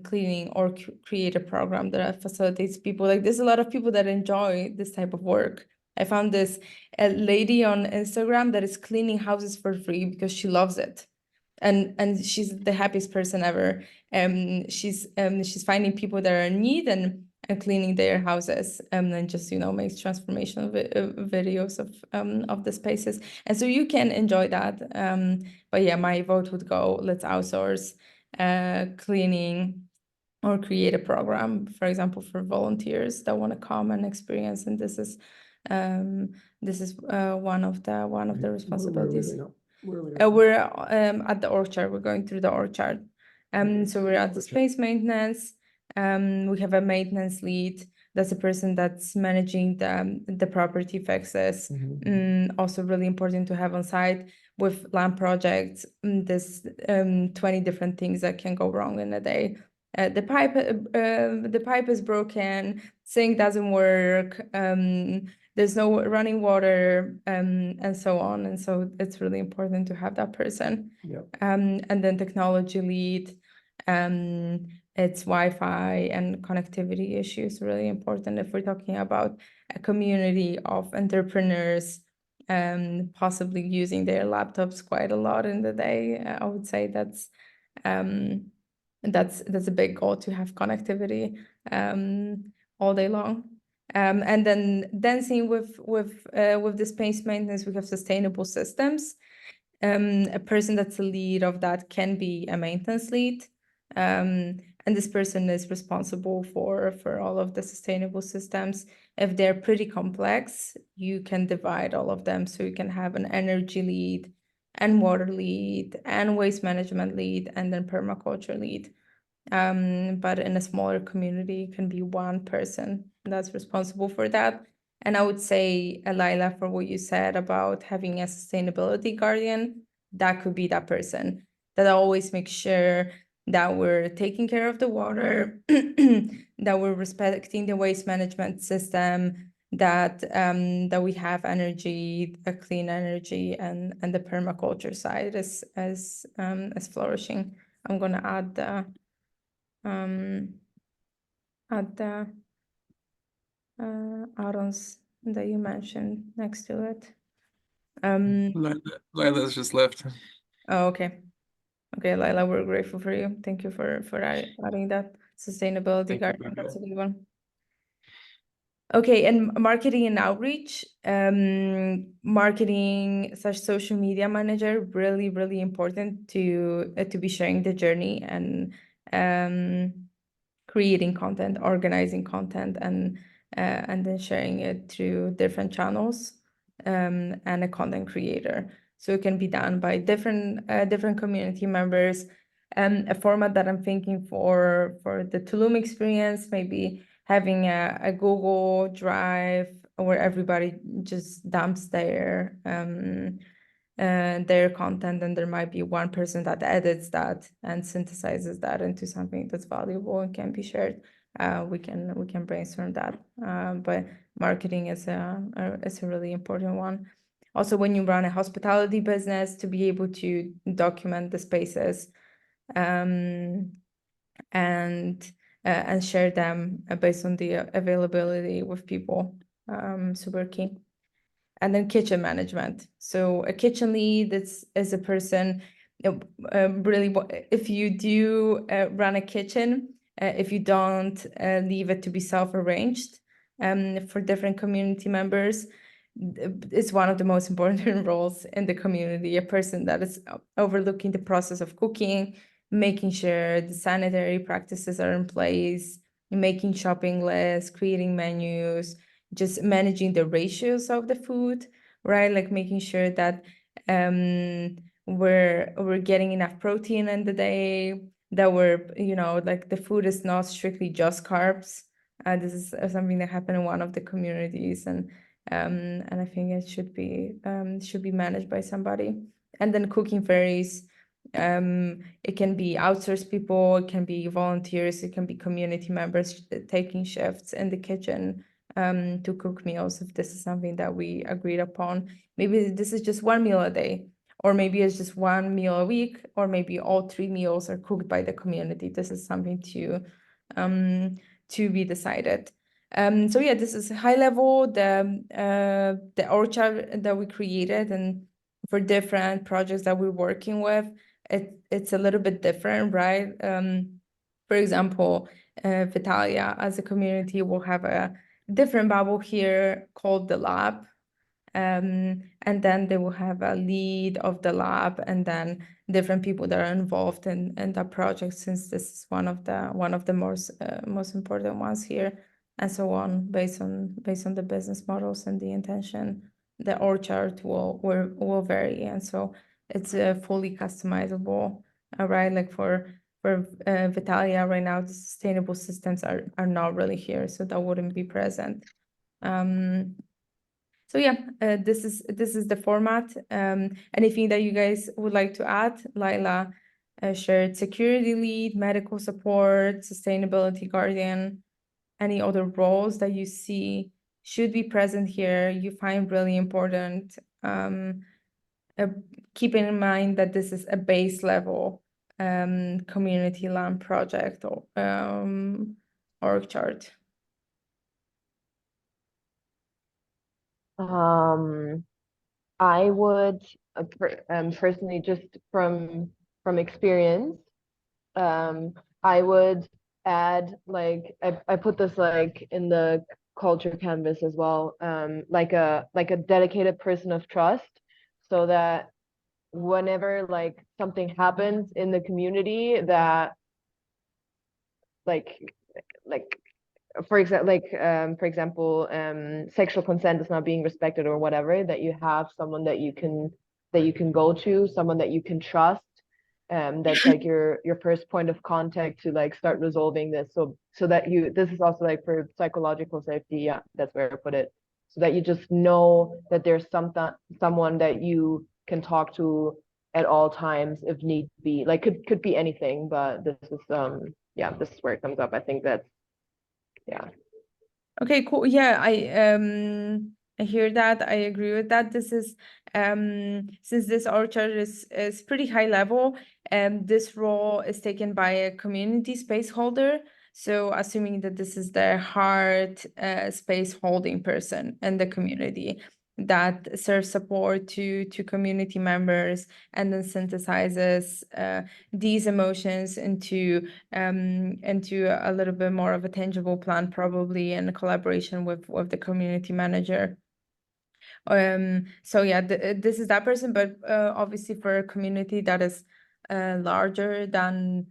cleaning or create a program that facilitates people. Like, there's a lot of people that enjoy this type of work. I found this lady on Instagram that is cleaning houses for free because she loves it, and she's the happiest person ever. She's finding people that are in need and cleaning their houses, and just makes transformational videos of the spaces, and so you can enjoy that. But yeah, my vote would go, let's outsource cleaning or create a program, for example, for volunteers that want to come and experience. And this is one of the responsibilities. We're at the orchard. We're going through the orchard. So we're at the space maintenance. We have a maintenance lead. That's a person that's managing the property fixes. Also really important to have on site. With land projects, there's 20 different things that can go wrong in a day. The pipe is broken, sink doesn't work, there's no running water, and so on. And so it's really important to have that person. And then technology lead, it's Wi-Fi and connectivity issues, really important if we're talking about a community of entrepreneurs, possibly using their laptops quite a lot in the day. I would say that's a big goal, to have connectivity all day long. And then dancing with the space maintenance, we have sustainable systems. A person that's a lead of that can be a maintenance lead. And this person is responsible for all of the sustainable systems. If they're pretty complex, you can divide all of them. So you can have an energy lead and water lead and waste management lead and then permaculture lead. But in a smaller community, it can be one person that's responsible for that. And I would say, Laila, for what you said about having a sustainability guardian, that could be that person that always makes sure that we're taking care of the water, that we're respecting the waste management system, that we have energy, a clean energy, and the permaculture side is flourishing. I'm gonna add the add-ons that you mentioned next to it. Lila's just left. Oh, okay. Okay, Laila, we're grateful for you. Thank you for adding that sustainability Thank you, guardian. Gabriel. That's a good one. Okay, and marketing and outreach, marketing / social media manager, really, really important to be sharing the journey and creating content, organizing content, and then sharing it through different channels, and a content creator. So it can be done by different community members. A format that I'm thinking for the Tulum experience, maybe having a Google Drive where everybody just dumps their content, and there might be one person that edits that and synthesizes that into something that's valuable and can be shared. We can brainstorm that. But marketing is a really important one. Also, when you run a hospitality business, to be able to document the spaces, and share them based on the availability with people, super key. And then kitchen management. So a kitchen lead is a person, really, if you do run a kitchen, if you don't leave it to be self-arranged for different community members, it's one of the most important roles in the community. A person that is overlooking the process of cooking, making sure the sanitary practices are in place, making shopping lists, creating menus, just managing the ratios of the food, right? Like making sure that we're getting enough protein in the day, that we're, you know, like the food is not strictly just carbs. This is something that happened in one of the communities, and I think it should be managed by somebody. And then cooking varies. It can be outsourced people, it can be volunteers, it can be community members taking shifts in the kitchen to cook meals if this is something that we agreed upon. Maybe this is just one meal a day, or maybe it's just one meal a week, or maybe all 3 meals are cooked by the community. This is something to be decided. So yeah, this is high level, the org chart that we created, and for different projects that we're working with, it's a little bit different, right? For example, Vitalia as a community will have a different bubble here called the lab. And then they will have a lead of the lab, and then different people that are involved in that project, since this is one of the most important ones here, and so on, based on the business models and the intention. The org chart will vary, and so it's fully customizable, right? Like for Vitalia right now, the sustainable systems are not really here, so that wouldn't be present. So yeah, this is the format. Anything that you guys would like to add? Laila shared security lead, medical support, sustainability guardian. Any other roles that you see should be present here, you find really important? Keeping in mind that this is a base level community land project or org chart. I would personally, just from experience, I would add, like, I put this like in the culture canvas as well, like a dedicated person of trust, so that whenever like something happens in the community that like for example, sexual consent is not being respected or whatever, that you have someone that you can go to, someone that you can trust, that's like your first point of contact to like start resolving this. So that this is also like for psychological safety. Yeah, that's where I put it. So that you just know that there's someone that you can talk to at all times if need be. Like could be anything, but this is yeah, this is where it comes up. I think that's, yeah. Okay, cool. Yeah, I hear that. I agree with that. This is since this org chart is pretty high level, this role is taken by a community space holder. So assuming that this is the hard space holding person in the community that serves support to community members, and then synthesizes these emotions into a little bit more of a tangible plan, probably in collaboration with the community manager. So yeah, this is that person, but obviously for a community that is larger than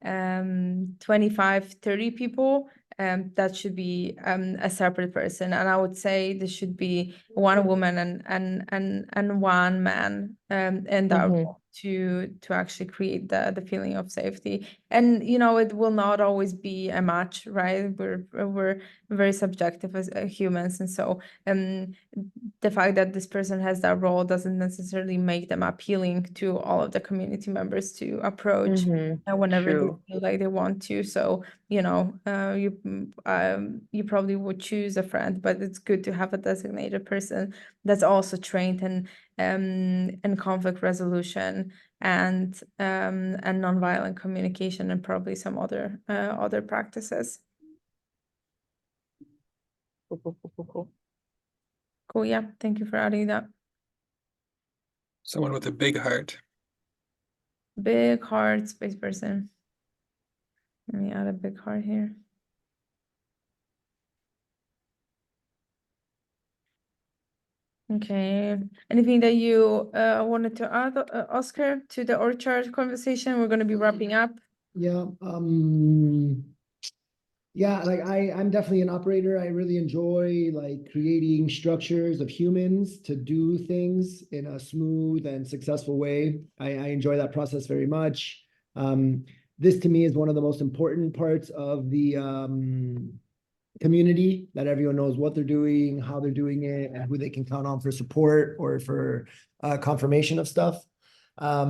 25-30 people, that should be a separate person. And I would say this should be one woman and one man in that role to actually create the feeling of safety. And you know, it will not always be a match, right? We're very subjective as humans, and so the fact that this person has that role doesn't necessarily make them appealing to all of the community members to approach whenever they feel like they want to. So, you know, you probably would choose a friend, but it's good to have a designated person that's also trained in conflict resolution and nonviolent communication, and probably some other practices. Cool. Cool. Yeah. Thank you for adding that. Someone with a big heart. Big heart space person. Let me add a big heart here. Okay. Anything that you wanted to add, Oscar, to the org chart conversation? We're going to be wrapping up. Yeah. Yeah, like I'm definitely an operator. I really enjoy like creating structures of humans to do things in a smooth and successful way. I enjoy that process very much. This to me is one of the most important parts of the community, that everyone knows what they're doing, how they're doing it, and who they can count on for support or for confirmation of stuff. I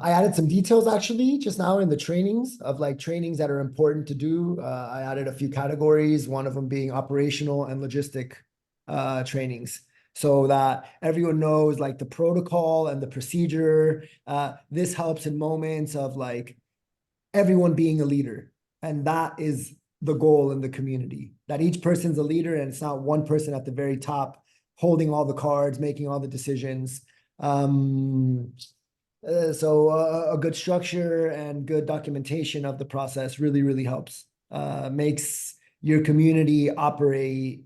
added some details actually just now in the trainings of like trainings that are important to do. I added a few categories, one of them being operational and logistic trainings, so that everyone knows like the protocol and the procedure. This helps in moments of like everyone being a leader, and that is the goal in the community, that each person's a leader and it's not one person at the very top holding all the cards, making all the decisions. So a good structure and good documentation of the process really, really helps. Makes your community operate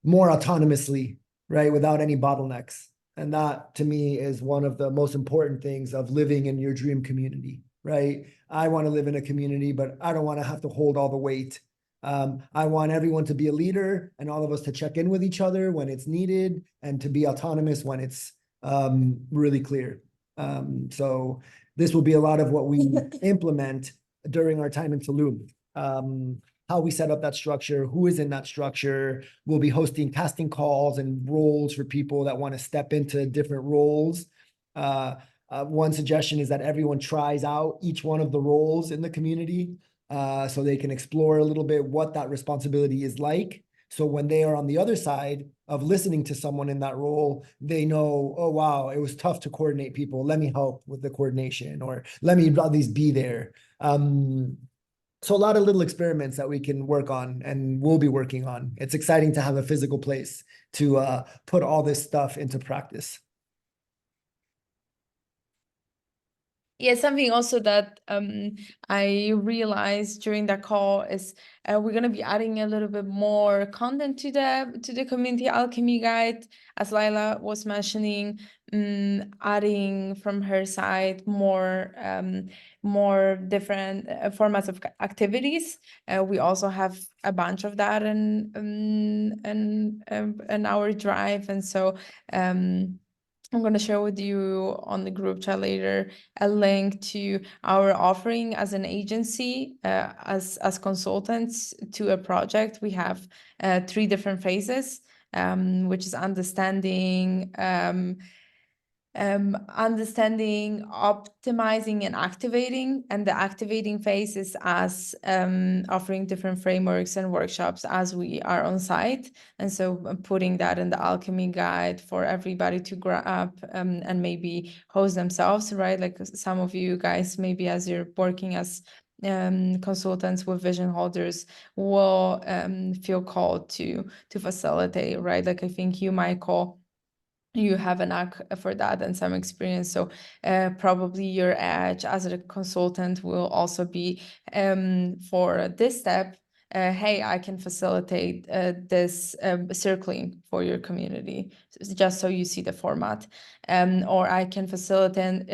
more autonomously, right? Without any bottlenecks. And that to me is one of the most important things of living in your dream community, right? I want to live in a community, but I don't want to have to hold all the weight. I want everyone to be a leader and all of us to check in with each other when it's needed and to be autonomous when it's really clear. So this will be a lot of what we implement during our time in Tulum. How we set up that structure, who is in that structure. We'll be hosting casting calls and roles for people that want to step into different roles. One suggestion is that everyone tries out each one of the roles in the community, so they can explore a little bit what that responsibility is like. So when they are on the other side of listening to someone in that role, they know, oh, wow, it was tough to coordinate people. Let me help with the coordination, or let me at least be there. So a lot of little experiments that we can work on and we'll be working on. It's exciting to have a physical place to put all this stuff into practice. Yeah, something also that I realized during that call is we're gonna be adding a little bit more content to the Community Alchemy guide, as Laila was mentioning, adding from her side more different formats of activities. We also have a bunch of that in our drive, and so I'm going to share with you on the group chat later a link to our offering as an agency, as consultants to a project. We have 3 different phases, which is understanding, optimizing, and activating. And the activating phase is as offering different frameworks and workshops as we are on site. And so putting that in the Alchemy guide for everybody to grab and maybe host themselves, right? Like some of you guys, maybe as you're working as consultants with vision holders, will feel called to facilitate, right? Like I think you, Michael, you have a knack for that and some experience. So probably your edge as a consultant will also be for this step, hey, I can facilitate this circling for your community, just so you see the format. Or I can facilitate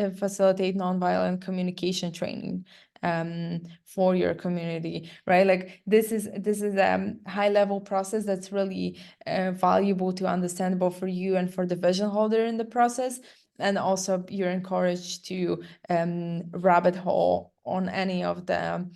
nonviolent communication training for your community, right? Like this is a high level process that's really valuable to understand both for you and for the vision holder in the process. And also you're encouraged to rabbit hole on any of the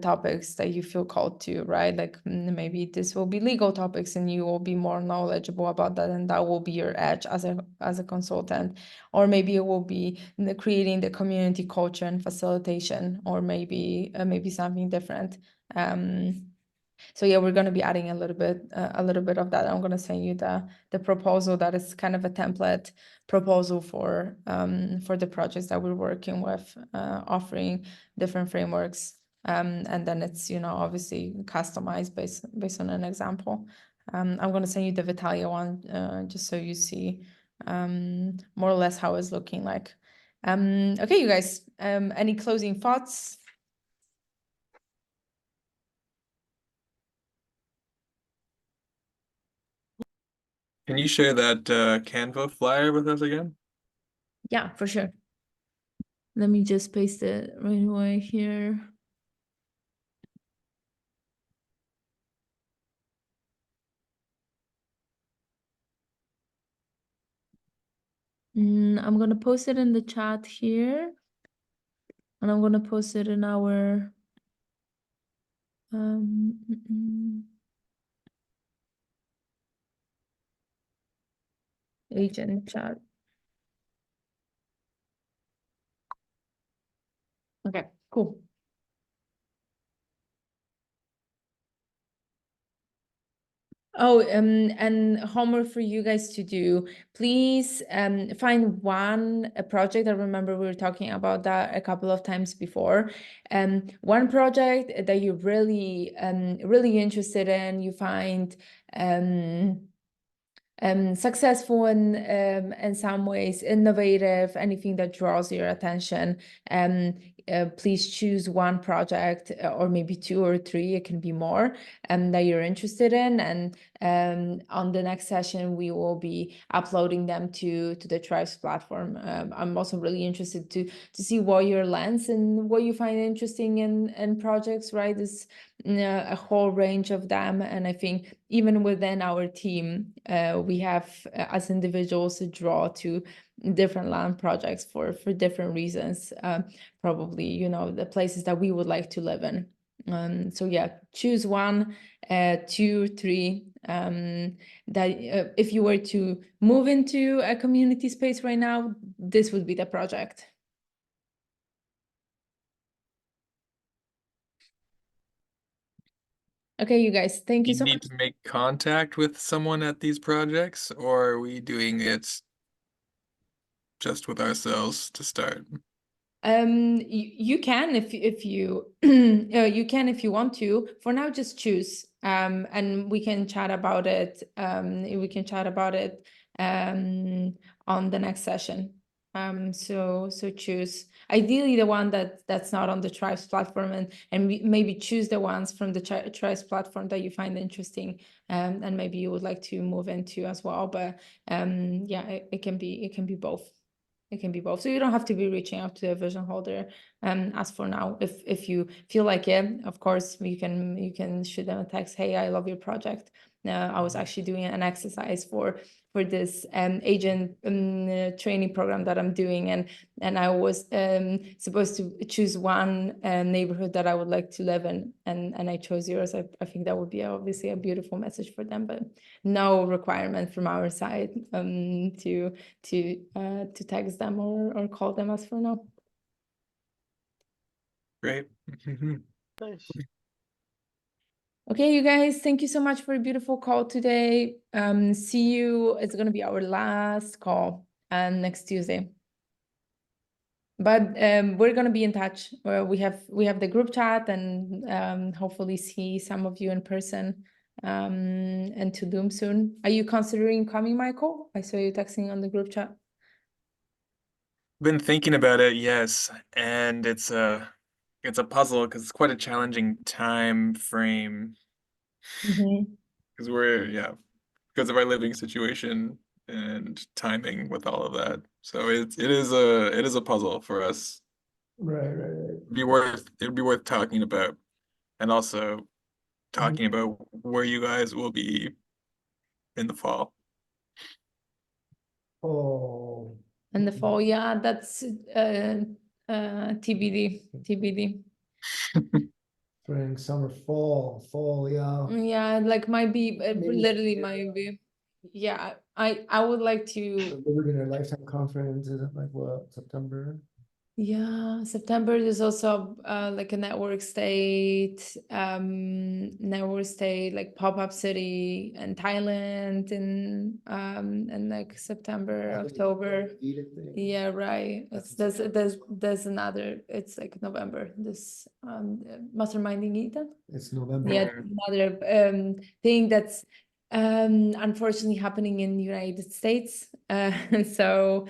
topics that you feel called to, right? Like maybe this will be legal topics and you will be more knowledgeable about that, and that will be your edge as a consultant. Or maybe it will be creating the community culture and facilitation, or maybe something different. So yeah, we're going to be adding a little bit of that. I'm going to send you the proposal that is kind of a template proposal for the projects that we're working with, offering different frameworks, and then it's obviously customized based on an example. I'm going to send you the Vitalia one just so you see more or less how it's looking like. Okay, you guys, any closing thoughts? Can you share that Canva flyer with us again? Yeah, for sure. Let me just paste it right away here. I'm gonna post it in the chat here, and I'm gonna post it in our agent chat. Okay, cool. Oh, and homework for you guys to do. Please find one project. I remember we were talking about that a couple of times before. One project that you're really really interested in, you find successful in some ways, innovative, anything that draws your attention. Please choose one project, or maybe 2 or 3, it can be more, that you're interested in. And on the next session, we will be uploading them to the Tribes platform. I'm also really interested to see what your lens and what you find interesting in projects, right? There's a whole range of them. And I think even within our team, we have, as individuals, a draw to different land projects for different reasons. Probably, you know, the places that we would like to live in. So yeah, choose 1, 2, 3. That if you were to move into a community space right now, this would be the project. Okay, you guys, thank you so need much. to make contact with someone at these projects, or are we doing it just with ourselves to start? You can if you you can if you want to. For now, just choose. And we can chat about it. We can chat about it on the next session. So choose ideally the one that's not on the Tribes platform, and maybe choose the ones from the Tribes platform that you find interesting, and maybe you would like to move into as well. But yeah, it can be both. It can be both. So you don't have to be reaching out to a vision holder. As for now, if you feel like it, of course, you can shoot them a text. Hey, I love your project. I was actually doing an exercise for this agent training program that I'm doing, and I was supposed to choose one neighborhood that I would like to live in, and I chose yours. I think that would be obviously a beautiful message for them, but no requirement from our side to text them or call them as for now. Great. Nice. Okay, you guys, thank you so much for a beautiful call today. See you. It's going to be our last call next Tuesday. But we're going to be in touch. We have the group chat, and hopefully see some of you in person and to Tulum soon. Are you considering coming, Michael? I saw you texting on the group chat. Been thinking about it, yes, and it's a puzzle because it's quite a challenging time frame because because of our living situation and timing with all of that. So it is a puzzle for us. Right. It'd be worth talking about, and also talking about where you guys will be in the fall. Oh. In the fall, yeah, that's TBD. Spring, summer, fall, yeah. Yeah, like might be Maybe literally next year. might be. Yeah, I would like to. The Living a Lifetime conference is like what, September? Yeah, September there's also like a network state like pop-up city in Thailand in like September, I think it's October. the Eden thing. Yeah, right. It's That's there's another, it's like November, this Masterminding Eden. It's November. Yeah, another thing that's unfortunately happening in the United States. So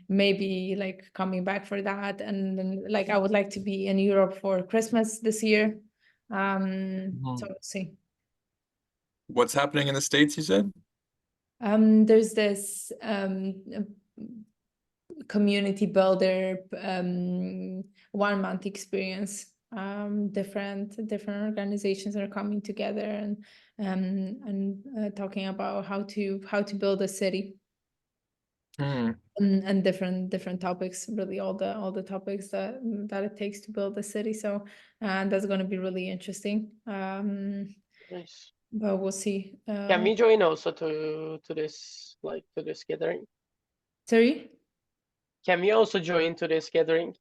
maybe like coming back for that, and then like I would like to be in Europe for Christmas this year. So we'll see. What's happening in the States, you said? There's this community builder 1-month experience. Different organizations are coming together and talking about how to build a city. and different topics, really all the topics that it takes to build a city. So that's going to be really interesting. Nice. But we'll see. Can we join also to this gathering? Sorry? Can we also join to this gathering?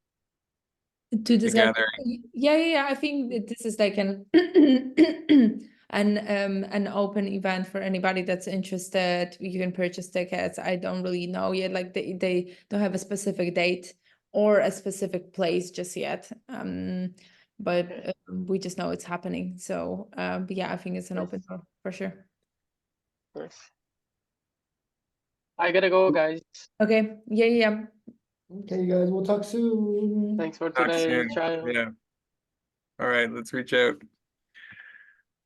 To this guy, gathering. yeah. I think that this is like an an open event for anybody that's interested. You can purchase tickets. I don't really know yet. Like they don't have a specific date or a specific place just yet. But we just know it's happening. So but yeah, I think it's an Nice. open door for sure. Nice. I gotta go, guys. Okay. Yeah. Okay, you guys, we'll talk soon. Thanks for Talk today. soon. Ciao. Yeah. All right, let's reach out.